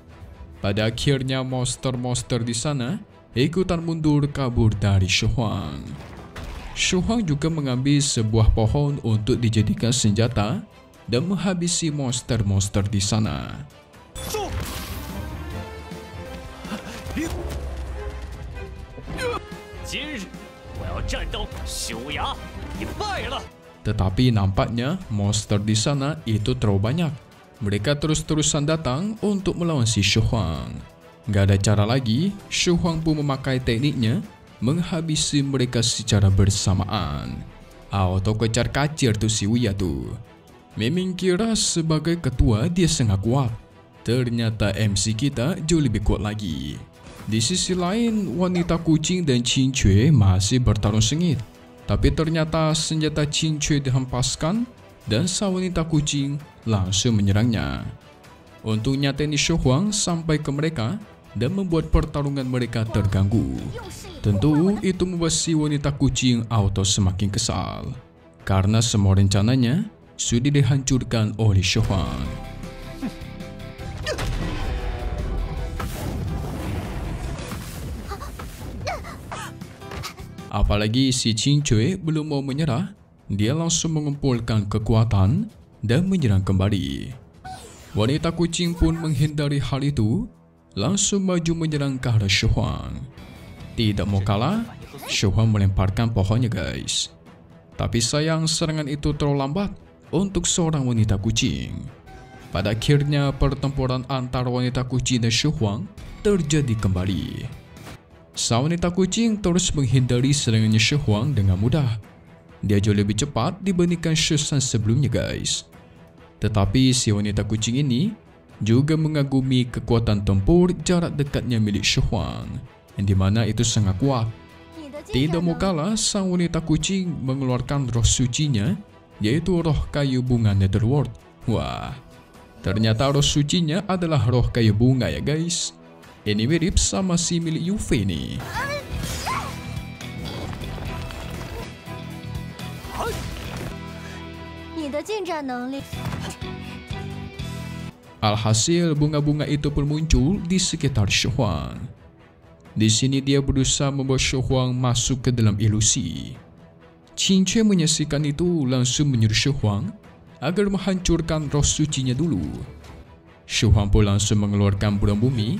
Pada akhirnya monster-monster di sana ikutan mundur kabur dari Shu Huang. Shu Huang juga mengambil sebuah pohon untuk dijadikan senjata dan menghabisi monster-monster di sana. Tetapi nampaknya monster di sana itu terlalu banyak. Mereka terus-terusan datang untuk melawan si Shu Huang. Gak ada cara lagi, Shu Huang pun memakai tekniknya menghabisi mereka secara bersamaan. Auto kejar-kacir tuh si Wuya tuh. Memang kira sebagai ketua dia sangat kuat. Ternyata MC kita jauh lebih kuat lagi. Di sisi lain, wanita kucing dan Qin Cui masih bertarung sengit. Tapi ternyata senjata Qin Cui dihempaskan dan sang wanita kucing langsung menyerangnya. Untungnya teknik Shu Huang sampai ke mereka dan membuat pertarungan mereka terganggu. Tentu itu membuat si wanita kucing auto semakin kesal. Karena semua rencananya sudah dihancurkan oleh Shu Huang. Apalagi si Qin Cui belum mau menyerah, dia langsung mengumpulkan kekuatan dan menyerang kembali. Wanita kucing pun menghindari hal itu, langsung maju menyerang ke arah Shu Huang. Tidak mau kalah, Shu Huang melemparkan pohonnya guys. Tapi sayang serangan itu terlalu lambat untuk seorang wanita kucing. Pada akhirnya pertempuran antara wanita kucing dan Shu Huang terjadi kembali. Sang wanita kucing terus menghindari serangannya Shu Huang dengan mudah. Dia jauh lebih cepat dibandingkan Shu San sebelumnya guys. Tetapi si wanita kucing ini juga mengagumi kekuatan tempur jarak dekatnya milik Shu Huang, yang dimana itu sangat kuat. Tidak mau kalah, sang wanita kucing mengeluarkan roh sucinya, yaitu roh kayu bunga Netherworld. Wah, ternyata roh sucinya adalah roh kayu bunga ya guys. Ini mirip sama si milik Yuffie nih. Alhasil bunga-bunga itu pun muncul di sekitar Shu Huang. Di sini dia berusaha membawa Shu Huang masuk ke dalam ilusi. Qin Che menyaksikan itu langsung menyuruh Shu Huang agar menghancurkan roh sucinya dulu. Shu Huang pun langsung mengeluarkan bulan bumi,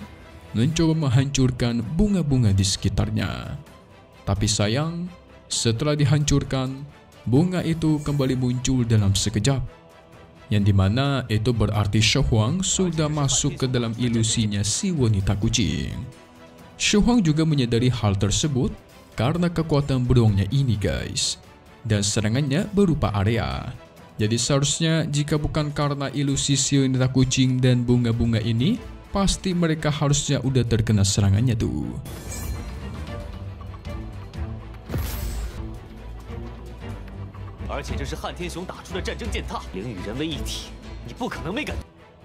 mencoba menghancurkan bunga-bunga di sekitarnya. Tapi sayang, setelah dihancurkan, bunga itu kembali muncul dalam sekejap. Yang dimana itu berarti Shu Huang sudah masuk ke dalam ilusinya si wanita kucing. Shu Huang juga menyadari hal tersebut karena kekuatan beruangnya ini guys. Dan serangannya berupa area. Jadi seharusnya jika bukan karena ilusi si wanita kucing dan bunga-bunga ini, pasti mereka harusnya udah terkena serangannya tuh.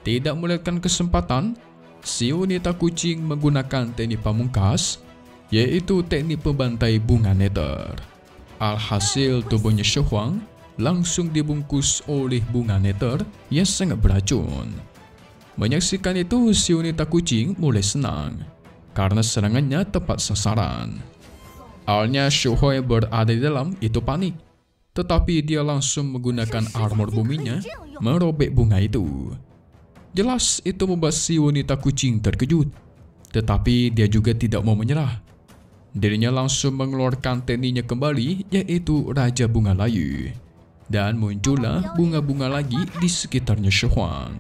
Tidak melewatkan kesempatan, si wanita kucing menggunakan teknik pamungkas, yaitu teknik pembantai bunga nether. Alhasil tubuhnya Shu Huang langsung dibungkus oleh bunga nether yang sangat beracun. Menyaksikan itu, si wanita kucing mulai senang karena serangannya tepat sasaran. Awalnya Shu Huang yang berada di dalam itu panik, tetapi dia langsung menggunakan armor buminya merobek bunga itu. Jelas itu membuat si wanita kucing terkejut, tetapi dia juga tidak mau menyerah. Dirinya langsung mengeluarkan tekniknya kembali, yaitu Raja Bunga Layu. Dan muncullah bunga-bunga lagi di sekitarnya Shu Huang.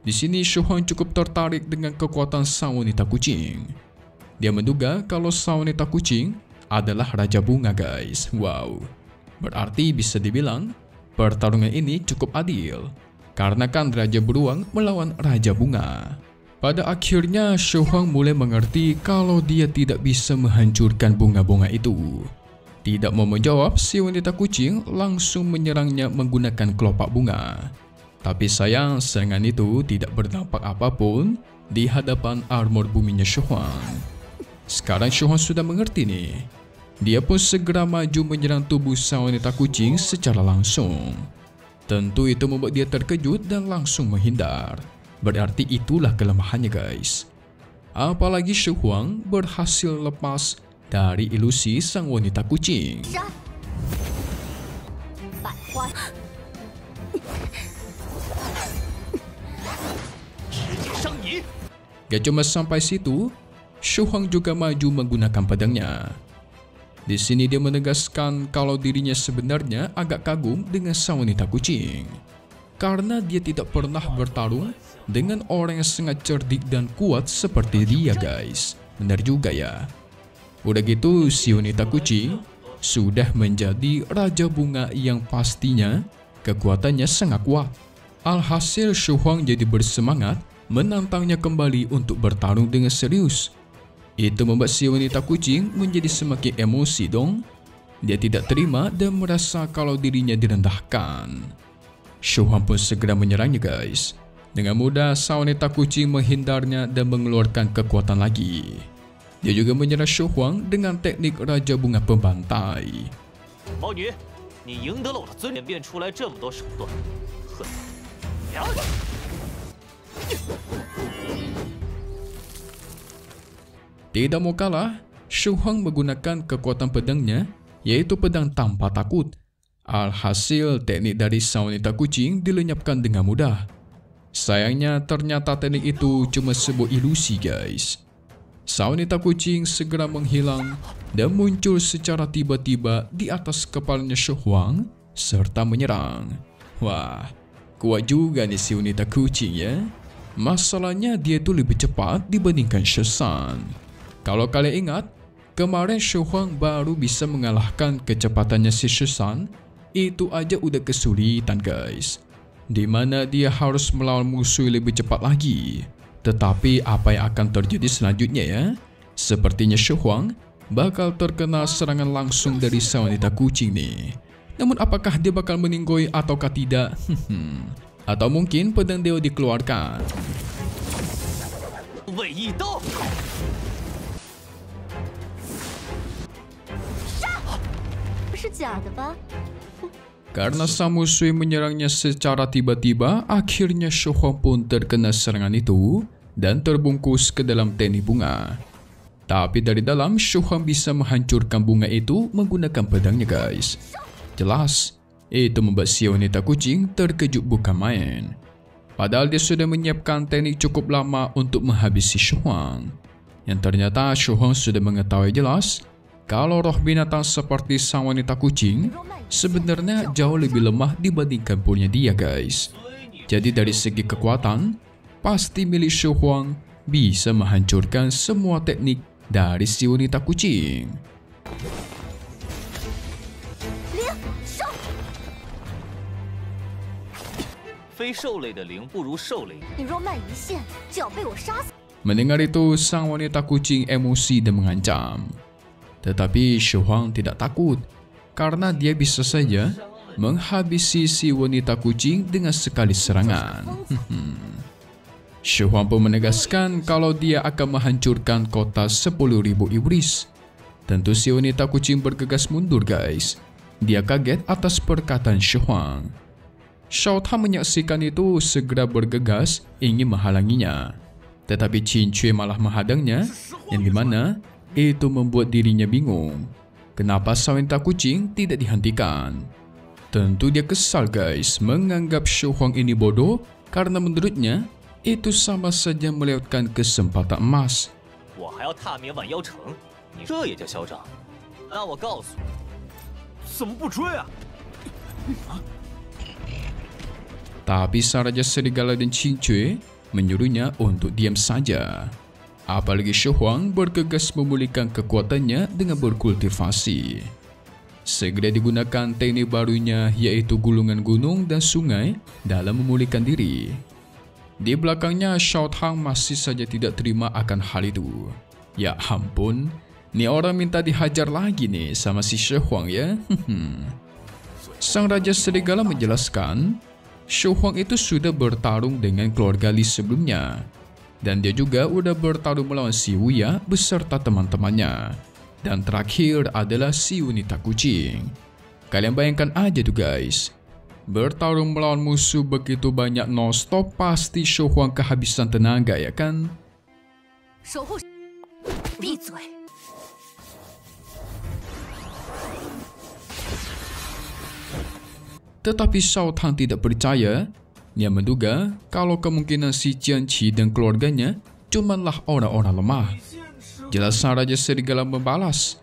Di sini Shu Huang cukup tertarik dengan kekuatan sang wanita kucing. Dia menduga kalau sang wanita kucing adalah Raja Bunga guys. Wow. Berarti bisa dibilang pertarungan ini cukup adil, karena kan Raja Beruang melawan Raja Bunga. Pada akhirnya Shu Huang mulai mengerti kalau dia tidak bisa menghancurkan bunga-bunga itu. Tidak mau menjawab, si wanita kucing langsung menyerangnya menggunakan kelopak bunga. Tapi sayang, serangan itu tidak berdampak apapun di hadapan armor buminya Shu Huang. Sekarang Shu Huang sudah mengerti nih. Dia pun segera maju menyerang tubuh sang wanita kucing secara langsung. Tentu itu membuat dia terkejut dan langsung menghindar. Berarti itulah kelemahannya guys. Apalagi Shu Huang berhasil lepas dari ilusi sang wanita kucing. Gak cuma sampai situ, Shu Huang juga maju menggunakan pedangnya. Di sini dia menegaskan kalau dirinya sebenarnya agak kagum dengan sang wanita kucing. Karena dia tidak pernah bertarung dengan orang yang sangat cerdik dan kuat seperti dia guys. Benar juga ya. Udah gitu si wanita kucing sudah menjadi Raja Bunga yang pastinya kekuatannya sangat kuat. Alhasil Shu Huang jadi bersemangat menantangnya kembali untuk bertarung dengan serius. Itu membuat si wanita kucing menjadi semakin emosi dong. Dia tidak terima dan merasa kalau dirinya direndahkan. Shu Huang pun segera menyerangnya guys. Dengan mudah sang wanita kucing menghindarnya dan mengeluarkan kekuatan lagi. Dia juga menyerang Shu Huang dengan teknik Raja Bunga Pembantai. Tidak mau kalah, Shu Huang menggunakan kekuatan pedangnya, yaitu pedang tanpa takut. Alhasil teknik dari sang wanita kucing dilenyapkan dengan mudah. Sayangnya ternyata teknik itu cuma sebuah ilusi guys. Sang wanita kucing segera menghilang dan muncul secara tiba-tiba di atas kepalanya Shu Huang serta menyerang. Wah, kuat juga nih si wanita kucing ya. Masalahnya dia itu lebih cepat dibandingkan Shu San. Kalau kalian ingat, kemarin Shu Huang baru bisa mengalahkan kecepatannya si Shu San. Itu aja udah kesulitan guys. Dimana dia harus melawan musuh lebih cepat lagi. Tetapi apa yang akan terjadi selanjutnya ya? Sepertinya Shu Huang bakal terkena serangan langsung dari sang wanita kucing nih. Namun apakah dia bakal meninggoy ataukah tidak? Atau mungkin pedang dewa dikeluarkan. Karena sang musuh menyerangnya secara tiba-tiba, akhirnya Shu Huang pun terkena serangan itu dan terbungkus ke dalam teknik bunga. Tapi dari dalam, Shu Huang bisa menghancurkan bunga itu menggunakan pedangnya guys. Jelas, itu membuat si wanita kucing terkejut bukan main. Padahal dia sudah menyiapkan teknik cukup lama untuk menghabisi Shu Huang. Yang ternyata Shu Huang sudah mengetahui jelas kalau roh binatang seperti sang wanita kucing sebenarnya jauh lebih lemah dibandingkan punya dia guys. Jadi dari segi kekuatan, pasti milik Shu Huang bisa menghancurkan semua teknik dari si wanita kucing. Mendengar itu, sang wanita kucing emosi dan mengancam. Tetapi Shu Huang tidak takut, karena dia bisa saja menghabisi si wanita kucing dengan sekali serangan. Shu Huang pun menegaskan kalau dia akan menghancurkan kota 10.000 iblis. Tentu si wanita kucing bergegas mundur guys. Dia kaget atas perkataan Shu Huang. Shao Tang menyaksikan itu segera bergegas ingin menghalanginya. Tetapi Qin Cui malah menghadangnya, yang dimana itu membuat dirinya bingung. Kenapa sang wanita kucing tidak dihentikan? Tentu dia kesal guys, menganggap Shu Huang ini bodoh karena menurutnya itu sama saja melewatkan kesempatan emas. Tapi sang Raja Serigala dan Qin Cui menyuruhnya untuk diam saja. Apalagi Shu Huang bergegas memulihkan kekuatannya dengan berkultivasi. Segera digunakan teknik barunya yaitu gulungan gunung dan sungai dalam memulihkan diri. Di belakangnya Shao Tang masih saja tidak terima akan hal itu. Ya ampun, ni orang minta dihajar lagi nih sama si Shu Huang ya. Sang Raja Serigala menjelaskan, Shu Huang itu sudah bertarung dengan keluarga Li sebelumnya. Dan dia juga udah bertarung melawan si Wuya beserta teman-temannya. Dan terakhir adalah si wanita kucing. Kalian bayangkan aja tuh guys. Bertarung melawan musuh begitu banyak non-stop, pasti Shu Huang kehabisan tenaga ya kan? Tetapi Shao Tang tidak percaya. Dia menduga kalau kemungkinan si Jianqi dan keluarganya cumanlah orang-orang lemah. Jelas sang Raja Serigala membalas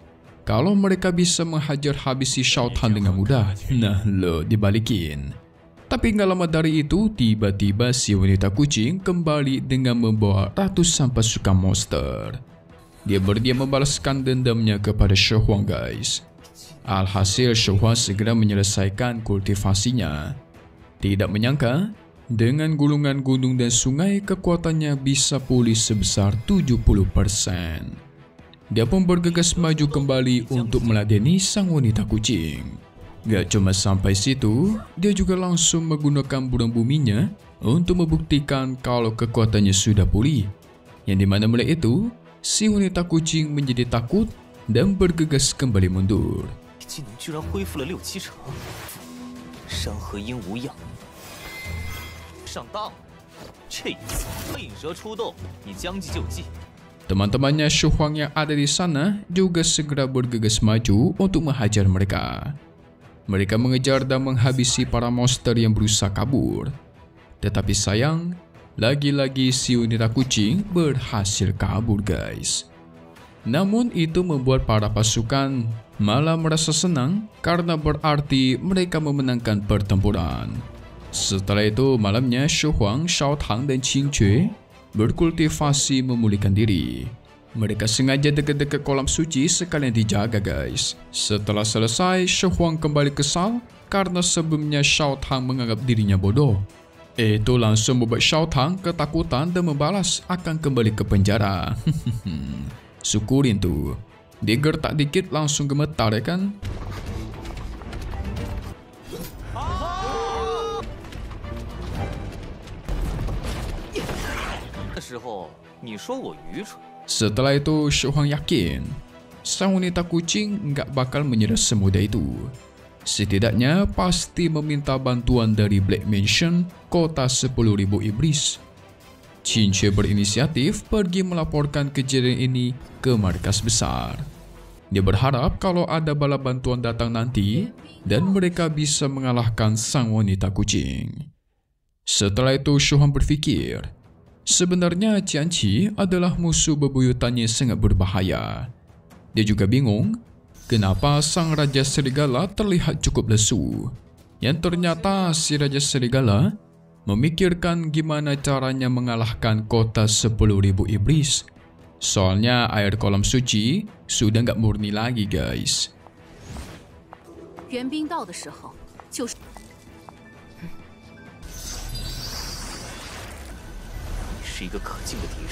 kalau mereka bisa menghajar habis si Shao Tang dengan mudah. Nah lo dibalikin. Tapi nggak lama dari itu, tiba-tiba si wanita kucing kembali dengan membawa ratusan pasukan monster. Dia berdiam membalaskan dendamnya kepada Shu Huang guys. Alhasil Shu Huang segera menyelesaikan kultivasinya. Tidak menyangka, dengan gulungan gunung dan sungai kekuatannya bisa pulih sebesar 70%. Dia pun bergegas maju kembali untuk meladeni sang wanita kucing. Gak cuma sampai situ, dia juga langsung menggunakan bulan buminya untuk membuktikan kalau kekuatannya sudah pulih. Yang dimana mulai itu, si wanita kucing menjadi takut dan bergegas kembali mundur. Teman-temannya Shu Huang yang ada di sana juga segera bergegas maju untuk menghajar mereka. Mereka mengejar dan menghabisi para monster yang berusaha kabur. Tetapi sayang, lagi-lagi si wanita kucing berhasil kabur guys. Namun itu membuat para pasukan malah merasa senang karena berarti mereka memenangkan pertempuran. Setelah itu malamnya Shu Huang, Shao Tang dan Qin Cui berkultivasi memulihkan diri. Mereka sengaja dekat-dekat kolam suci sekalian dijaga guys. Setelah selesai, Shu Huang kembali kesal karena sebelumnya Shao Tang menganggap dirinya bodoh. Itu langsung membuat Shao Tang ketakutan dan membalas akan kembali ke penjara. Syukurin tuh, digertak dikit langsung gemetar ya kan? Setelah itu Shu Huang yakin sang wanita kucing nggak bakal menyerah semudah itu. Setidaknya pasti meminta bantuan dari Black Mansion, kota 10.000 iblis. Qin Shi berinisiatif pergi melaporkan kejadian ini ke markas besar. Dia berharap kalau ada bala bantuan datang nanti dan mereka bisa mengalahkan sang wanita kucing. Setelah itu Shu Huang berpikir, sebenarnya Qian Qi adalah musuh bebuyutannya sangat berbahaya. Dia juga bingung kenapa sang Raja Serigala terlihat cukup lesu. Yang ternyata si Raja Serigala memikirkan gimana caranya mengalahkan kota 10.000 iblis. Soalnya air kolam suci sudah nggak murni lagi, guys.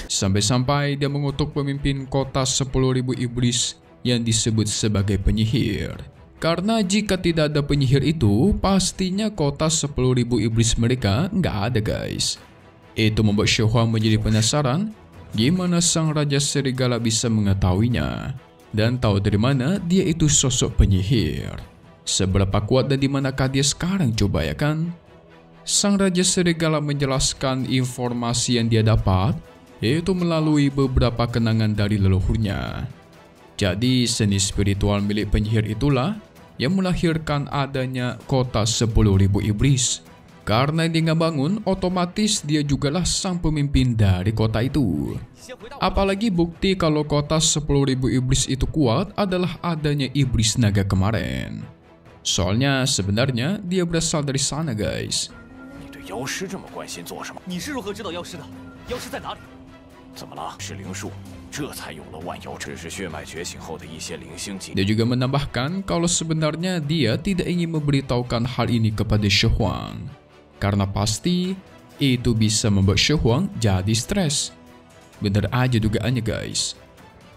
Sampai-sampai dia mengutuk pemimpin kota 10.000 iblis yang disebut sebagai penyihir. Karena jika tidak ada penyihir itu, pastinya kota 10.000 iblis mereka nggak ada, guys. Itu membuat Shu Huang menjadi penasaran gimana sang Raja Serigala bisa mengetahuinya dan tahu dari mana dia itu sosok penyihir. Seberapa kuat dan di manakah dia sekarang, coba ya kan? Sang Raja Serigala menjelaskan informasi yang dia dapat, yaitu melalui beberapa kenangan dari leluhurnya. Jadi seni spiritual milik penyihir itulah yang melahirkan adanya kota 10.000 iblis. Karena dia nggak bangun, otomatis dia jugalah sang pemimpin dari kota itu. Apalagi bukti kalau kota 10.000 iblis itu kuat adalah adanya iblis naga kemarin. Soalnya sebenarnya dia berasal dari sana, guys. Dia juga menambahkan kalau sebenarnya dia tidak ingin memberitahukan hal ini kepada Shu Huang. Karena pasti itu bisa membuat Shu Huang jadi stres. Bener aja dugaannya, guys.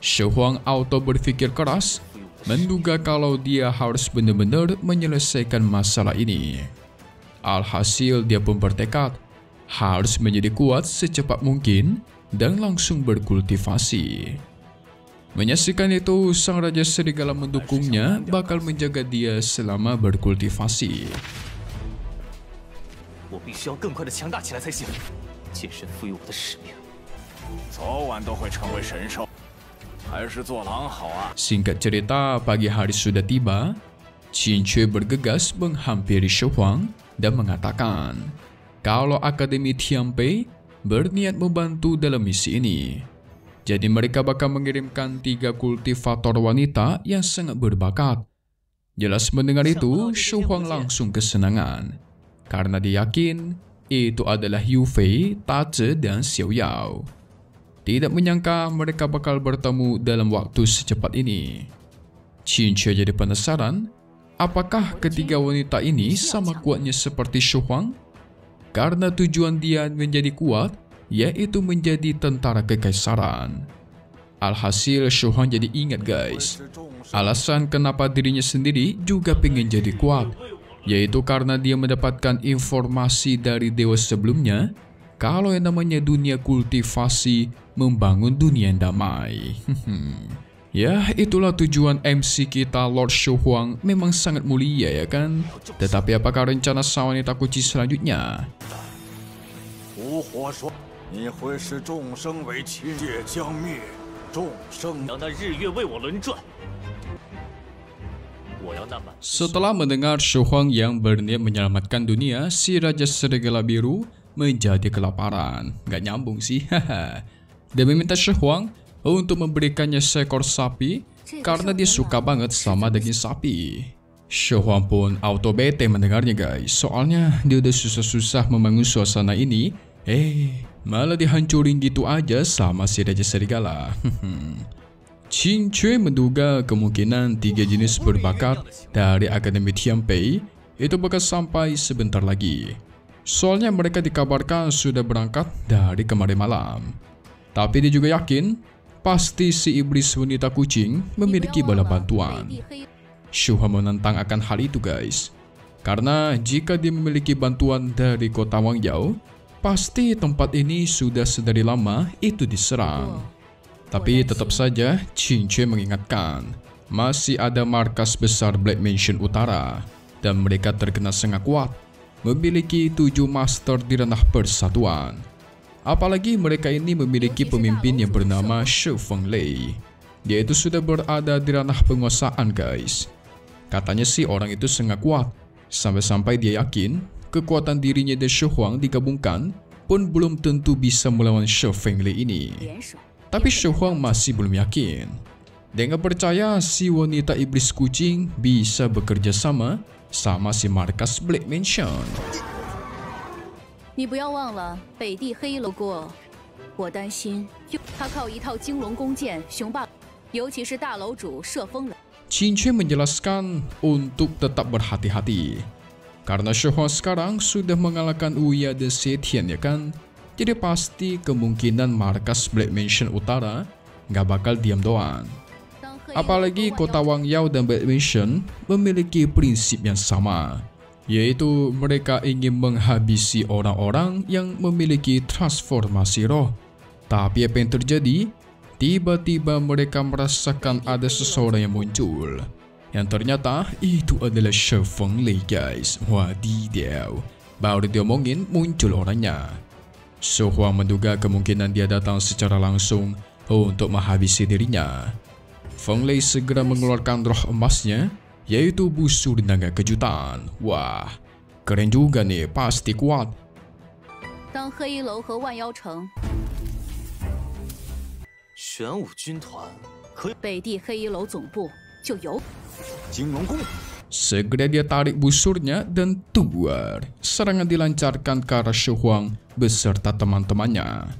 Shu Huang auto berpikir keras, menduga kalau dia harus benar-benar menyelesaikan masalah ini. Alhasil dia pun bertekad harus menjadi kuat secepat mungkin dan langsung berkultivasi. Menyaksikan itu, sang Raja Serigala mendukungnya bakal menjaga dia selama berkultivasi. Singkat cerita, pagi hari sudah tiba. Qin Shi bergegas menghampiri Shu Huang dan mengatakan kalau Akademi Tianpei berniat membantu dalam misi ini. Jadi mereka bakal mengirimkan 3 kultivator wanita yang sangat berbakat. Jelas mendengar itu, Shu Huang langsung kesenangan. Karena dia yakin itu adalah Yu Fei, Ta Zhe, dan Xiao Yao. Tidak menyangka mereka bakal bertemu dalam waktu secepat ini. Qin Shi jadi penasaran, apakah ketiga wanita ini sama kuatnya seperti Shu Huang? Karena tujuan dia menjadi kuat, yaitu menjadi tentara kekaisaran. Alhasil Shu Huang jadi ingat, guys, alasan kenapa dirinya sendiri juga pengen jadi kuat, yaitu karena dia mendapatkan informasi dari dewa sebelumnya kalau yang namanya dunia kultivasi membangun dunia yang damai. Ya, itulah tujuan MC kita Lord Shu Huang, memang sangat mulia ya kan? Tetapi apakah rencana sang wanita kucing selanjutnya? Setelah mendengar Shu Huang yang berniat menyelamatkan dunia, si Raja Serigala Biru menjadi kelaparan. Gak nyambung sih. Dia meminta Shu Huang untuk memberikannya seekor sapi karena dia suka banget sama daging sapi. Shu Huang pun auto bete mendengarnya, guys. Soalnya dia udah susah-susah membangun suasana ini, malah dihancurin gitu aja sama si Raja Serigala. Qin Shi menduga kemungkinan 3 jenis berbakat dari Akademi Tianpei itu bakal sampai sebentar lagi. Soalnya mereka dikabarkan sudah berangkat dari kemarin malam. Tapi dia juga yakin pasti si iblis wanita kucing memiliki bala bantuan. Shu Huang menentang akan hal itu, guys. Karena jika dia memiliki bantuan dari kota Wang Yao, pasti tempat ini sudah sedari lama itu diserang. Tapi tetap saja, Qin Shi mengingatkan, masih ada markas besar Black Mansion Utara. dan mereka terkenal sangat kuat, memiliki 7 master di ranah persatuan. Apalagi mereka ini memiliki pemimpin yang bernama Shi Fenglei. Dia itu sudah berada di ranah penguasaan guys. Katanya sih orang itu sangat kuat, sampai-sampai dia yakin kekuatan dirinya dan Shi Huang digabungkan pun belum tentu bisa melawan Shi Fenglei ini. Tapi Shi Huang masih belum yakin. Dia nggak percaya si wanita iblis kucing bisa bekerja sama si markas Black Mansion. 你不要忘了，北地黑衣楼过，我担心他靠一套金龙弓箭雄霸，尤其是大楼主射风了。Qin Cui menjelaskan untuk tetap berhati-hati karena Shi Huang sekarang sudah mengalahkan Uya dan Zetian ya kan. Jadi pasti kemungkinan markas Black Mansion Utara nggak bakal diam doang. Apalagi kota Wang Yao dan Black Mansion memiliki prinsip yang sama, yaitu mereka ingin menghabisi orang-orang yang memiliki transformasi roh. Tapi apa yang terjadi? Tiba-tiba mereka merasakan ada seseorang yang muncul, yang ternyata itu adalah Shi Fenglei guys. Wadidaw, baru diomongin muncul orangnya. Shi Huang menduga kemungkinan dia datang secara langsung untuk menghabisi dirinya. Fenglei segera mengeluarkan roh emasnya, yaitu busur naga kejutan. Wah, keren juga nih, pasti kuat. 当黑衣楼和万妖城、玄武军团可以北地黑衣楼总部就有。 金龙宫 Segera dia tarik busurnya dan keluar. Serangan dilancarkan ke arah Shi Huang beserta teman-temannya.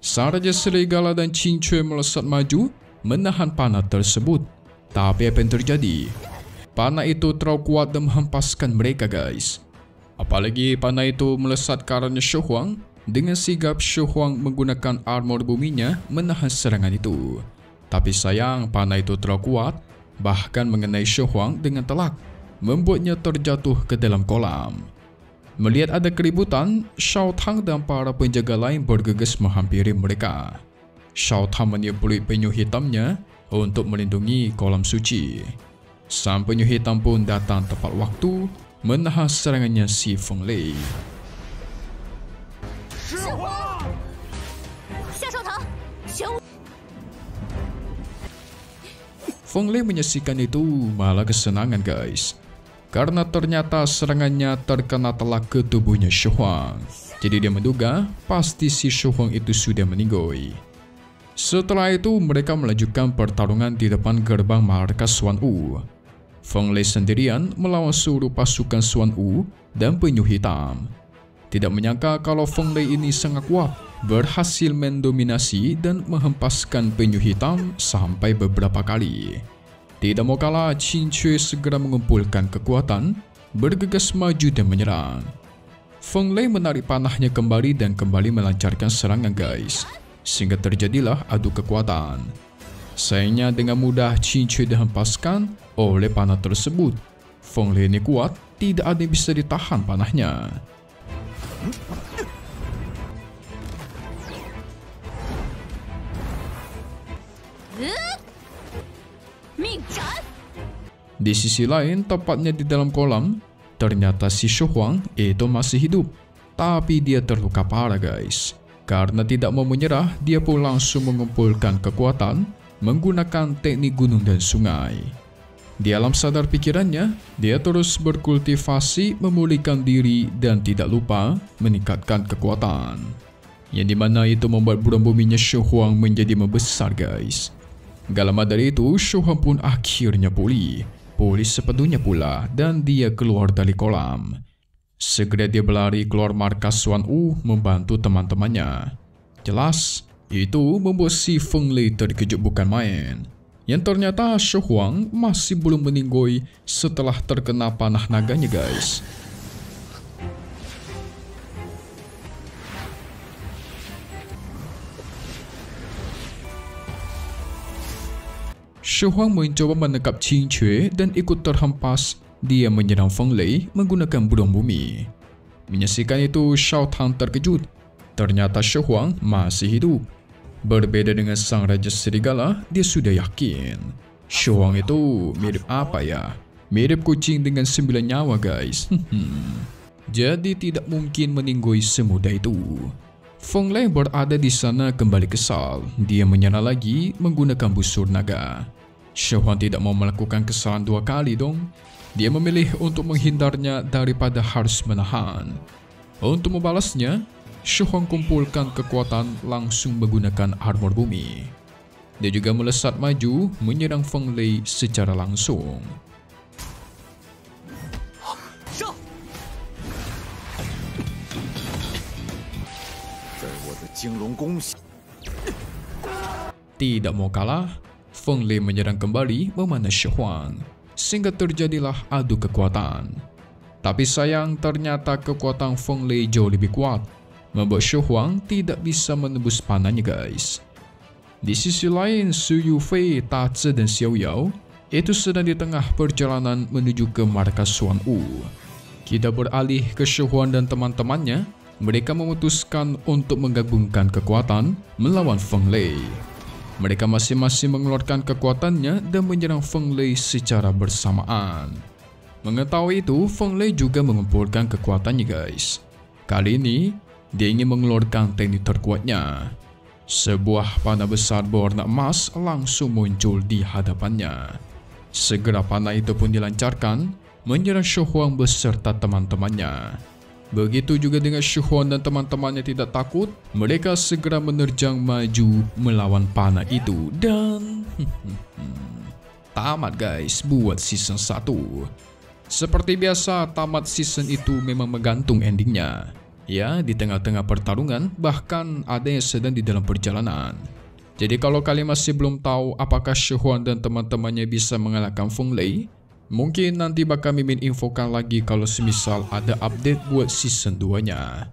Sang Raja Serigala dan Qin Cui melesat maju menahan panah tersebut. Tapi apa yang terjadi? Panah itu terlalu kuat dan menghempaskan mereka guys. Apalagi panah itu melesat ke arahnya Shi Huang. Dengan sigap Shi Huang menggunakan armor buminya menahan serangan itu. Tapi sayang panah itu terlalu kuat, bahkan mengenai Shi Huang dengan telak, membuatnya terjatuh ke dalam kolam. Melihat ada keributan, Shao Tang dan para penjaga lain bergegas menghampiri mereka. Shao Tang meniup peluit penyu hitamnya untuk melindungi kolam suci. Sang penyu hitam pun datang tepat waktu menahan serangannya si Fenglei. 夏少棠，玄武。 Fenglei menyaksikan itu malah kesenangan guys, karena ternyata serangannya terkena telak ke tubuhnya Shi Huang. Jadi dia menduga pasti si Shi Huang itu sudah meninggoy. Setelah itu mereka melanjutkan pertarungan di depan gerbang markas Xuan Wu. Fenglei sendirian melawan seluruh pasukan Xuan Wu dan penyu hitam. Tidak menyangka kalau Fenglei ini sangat kuat, berhasil mendominasi dan menghempaskan penyu hitam sampai beberapa kali. Tidak mau kalah, Qin Cui segera mengumpulkan kekuatan, bergegas maju dan menyerang. Fenglei menarik panahnya kembali dan kembali melancarkan serangan guys, sehingga terjadilah adu kekuatan. Sayangnya dengan mudah Qin Cui dihempaskan oleh panah tersebut. Fenglei ini kuat, tidak ada yang bisa ditahan panahnya. Di sisi lain, tepatnya di dalam kolam, ternyata si Shi Huang itu masih hidup. Tapi dia terluka parah guys. Karena tidak mau menyerah, dia pun langsung mengumpulkan kekuatan menggunakan teknik gunung dan sungai. Di alam sadar pikirannya, dia terus berkultivasi, memulihkan diri dan tidak lupa meningkatkan kekuatan. Yang dimana itu membuat bulan buminya Shi Huang menjadi membesar guys. Gak lama dari itu, Shi Huang pun akhirnya pulih sepenuhnya pula dan dia keluar dari kolam. Segera dia berlari keluar markas Xuan Wu membantu teman-temannya. Jelas, itu membuat si Fenglei terkejut bukan main. Yang ternyata Shi Huang masih belum meninggoy setelah terkena panah naganya guys. Shi Huang mencoba menangkap Qin Cui dan ikut terhempas. Dia menyerang Fenglei menggunakan burung bumi. Menyaksikan itu, Shao Tang terkejut. Ternyata Shi Huang masih hidup. Berbeda dengan sang Raja Serigala, dia sudah yakin Shi Huang itu mirip apa ya? Mirip kucing dengan 9 nyawa guys. Jadi tidak mungkin meninggoy semudah itu. Feng Lei berada di sana kembali kesal. Dia menyerah lagi menggunakan busur naga. Shi Huang tidak mau melakukan kesalahan 2 kali dong. Dia memilih untuk menghindarnya daripada harus menahan. Untuk membalasnya, Shi Huang kumpulkan kekuatan langsung menggunakan armor bumi. Dia juga melesat maju menyerang Feng Lei secara langsung. Tidak mau kalah, Feng Lei menyerang kembali memanah Shi Huang, sehingga terjadilah adu kekuatan. Tapi sayang, ternyata kekuatan Feng Lei jauh lebih kuat, membuat Shi Huang tidak bisa menembus panahnya guys. Di sisi lain, Su Yufei, Ta Zi dan Xiao Yao itu sedang di tengah perjalanan menuju ke markas Xuan Wu. Kita beralih ke Shi Huang dan teman-temannya. Mereka memutuskan untuk menggabungkan kekuatan melawan Feng Lei. Mereka masing-masing mengeluarkan kekuatannya dan menyerang Feng Lei secara bersamaan. Mengetahui itu, Feng Lei juga mengumpulkan kekuatannya guys. Kali ini, dia ingin mengeluarkan teknik terkuatnya. Sebuah panah besar berwarna emas langsung muncul di hadapannya. Segera panah itu pun dilancarkan, menyerang Shi Huang beserta teman-temannya. Begitu juga dengan Shi Huang dan teman-temannya tidak takut, mereka segera menerjang maju melawan panah itu dan tamat guys buat season 1. Seperti biasa, tamat season itu memang menggantung endingnya. Ya, di tengah-tengah pertarungan bahkan ada yang sedang di dalam perjalanan. Jadi kalau kalian masih belum tahu apakah Shi Huang dan teman-temannya bisa mengalahkan Feng Lei, mungkin nanti bakal Mimin infokan lagi kalau semisal ada update buat season 2-nya.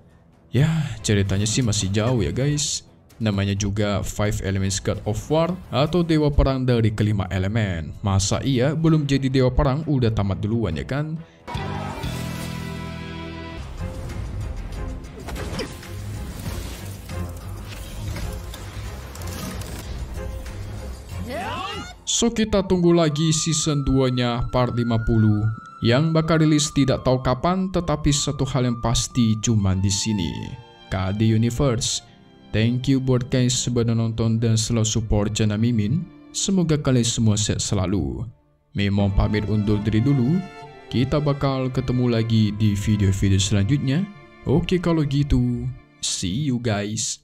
Ya, ceritanya sih masih jauh ya guys. Namanya juga 5 Elements God of War atau Dewa Perang dari kelima elemen. Masa iya belum jadi Dewa Perang udah tamat duluan ya kan? So kita tunggu lagi season 2-nya part 50 yang bakal rilis tidak tahu kapan, tetapi satu hal yang pasti cuman di sini. KD Universe. Thank you buat guys sudah nonton dan selalu support channel Mimin. Semoga kalian semua sehat selalu. Mimin pamit undur diri dulu. Kita bakal ketemu lagi di video-video selanjutnya. Oke kalau gitu, see you guys.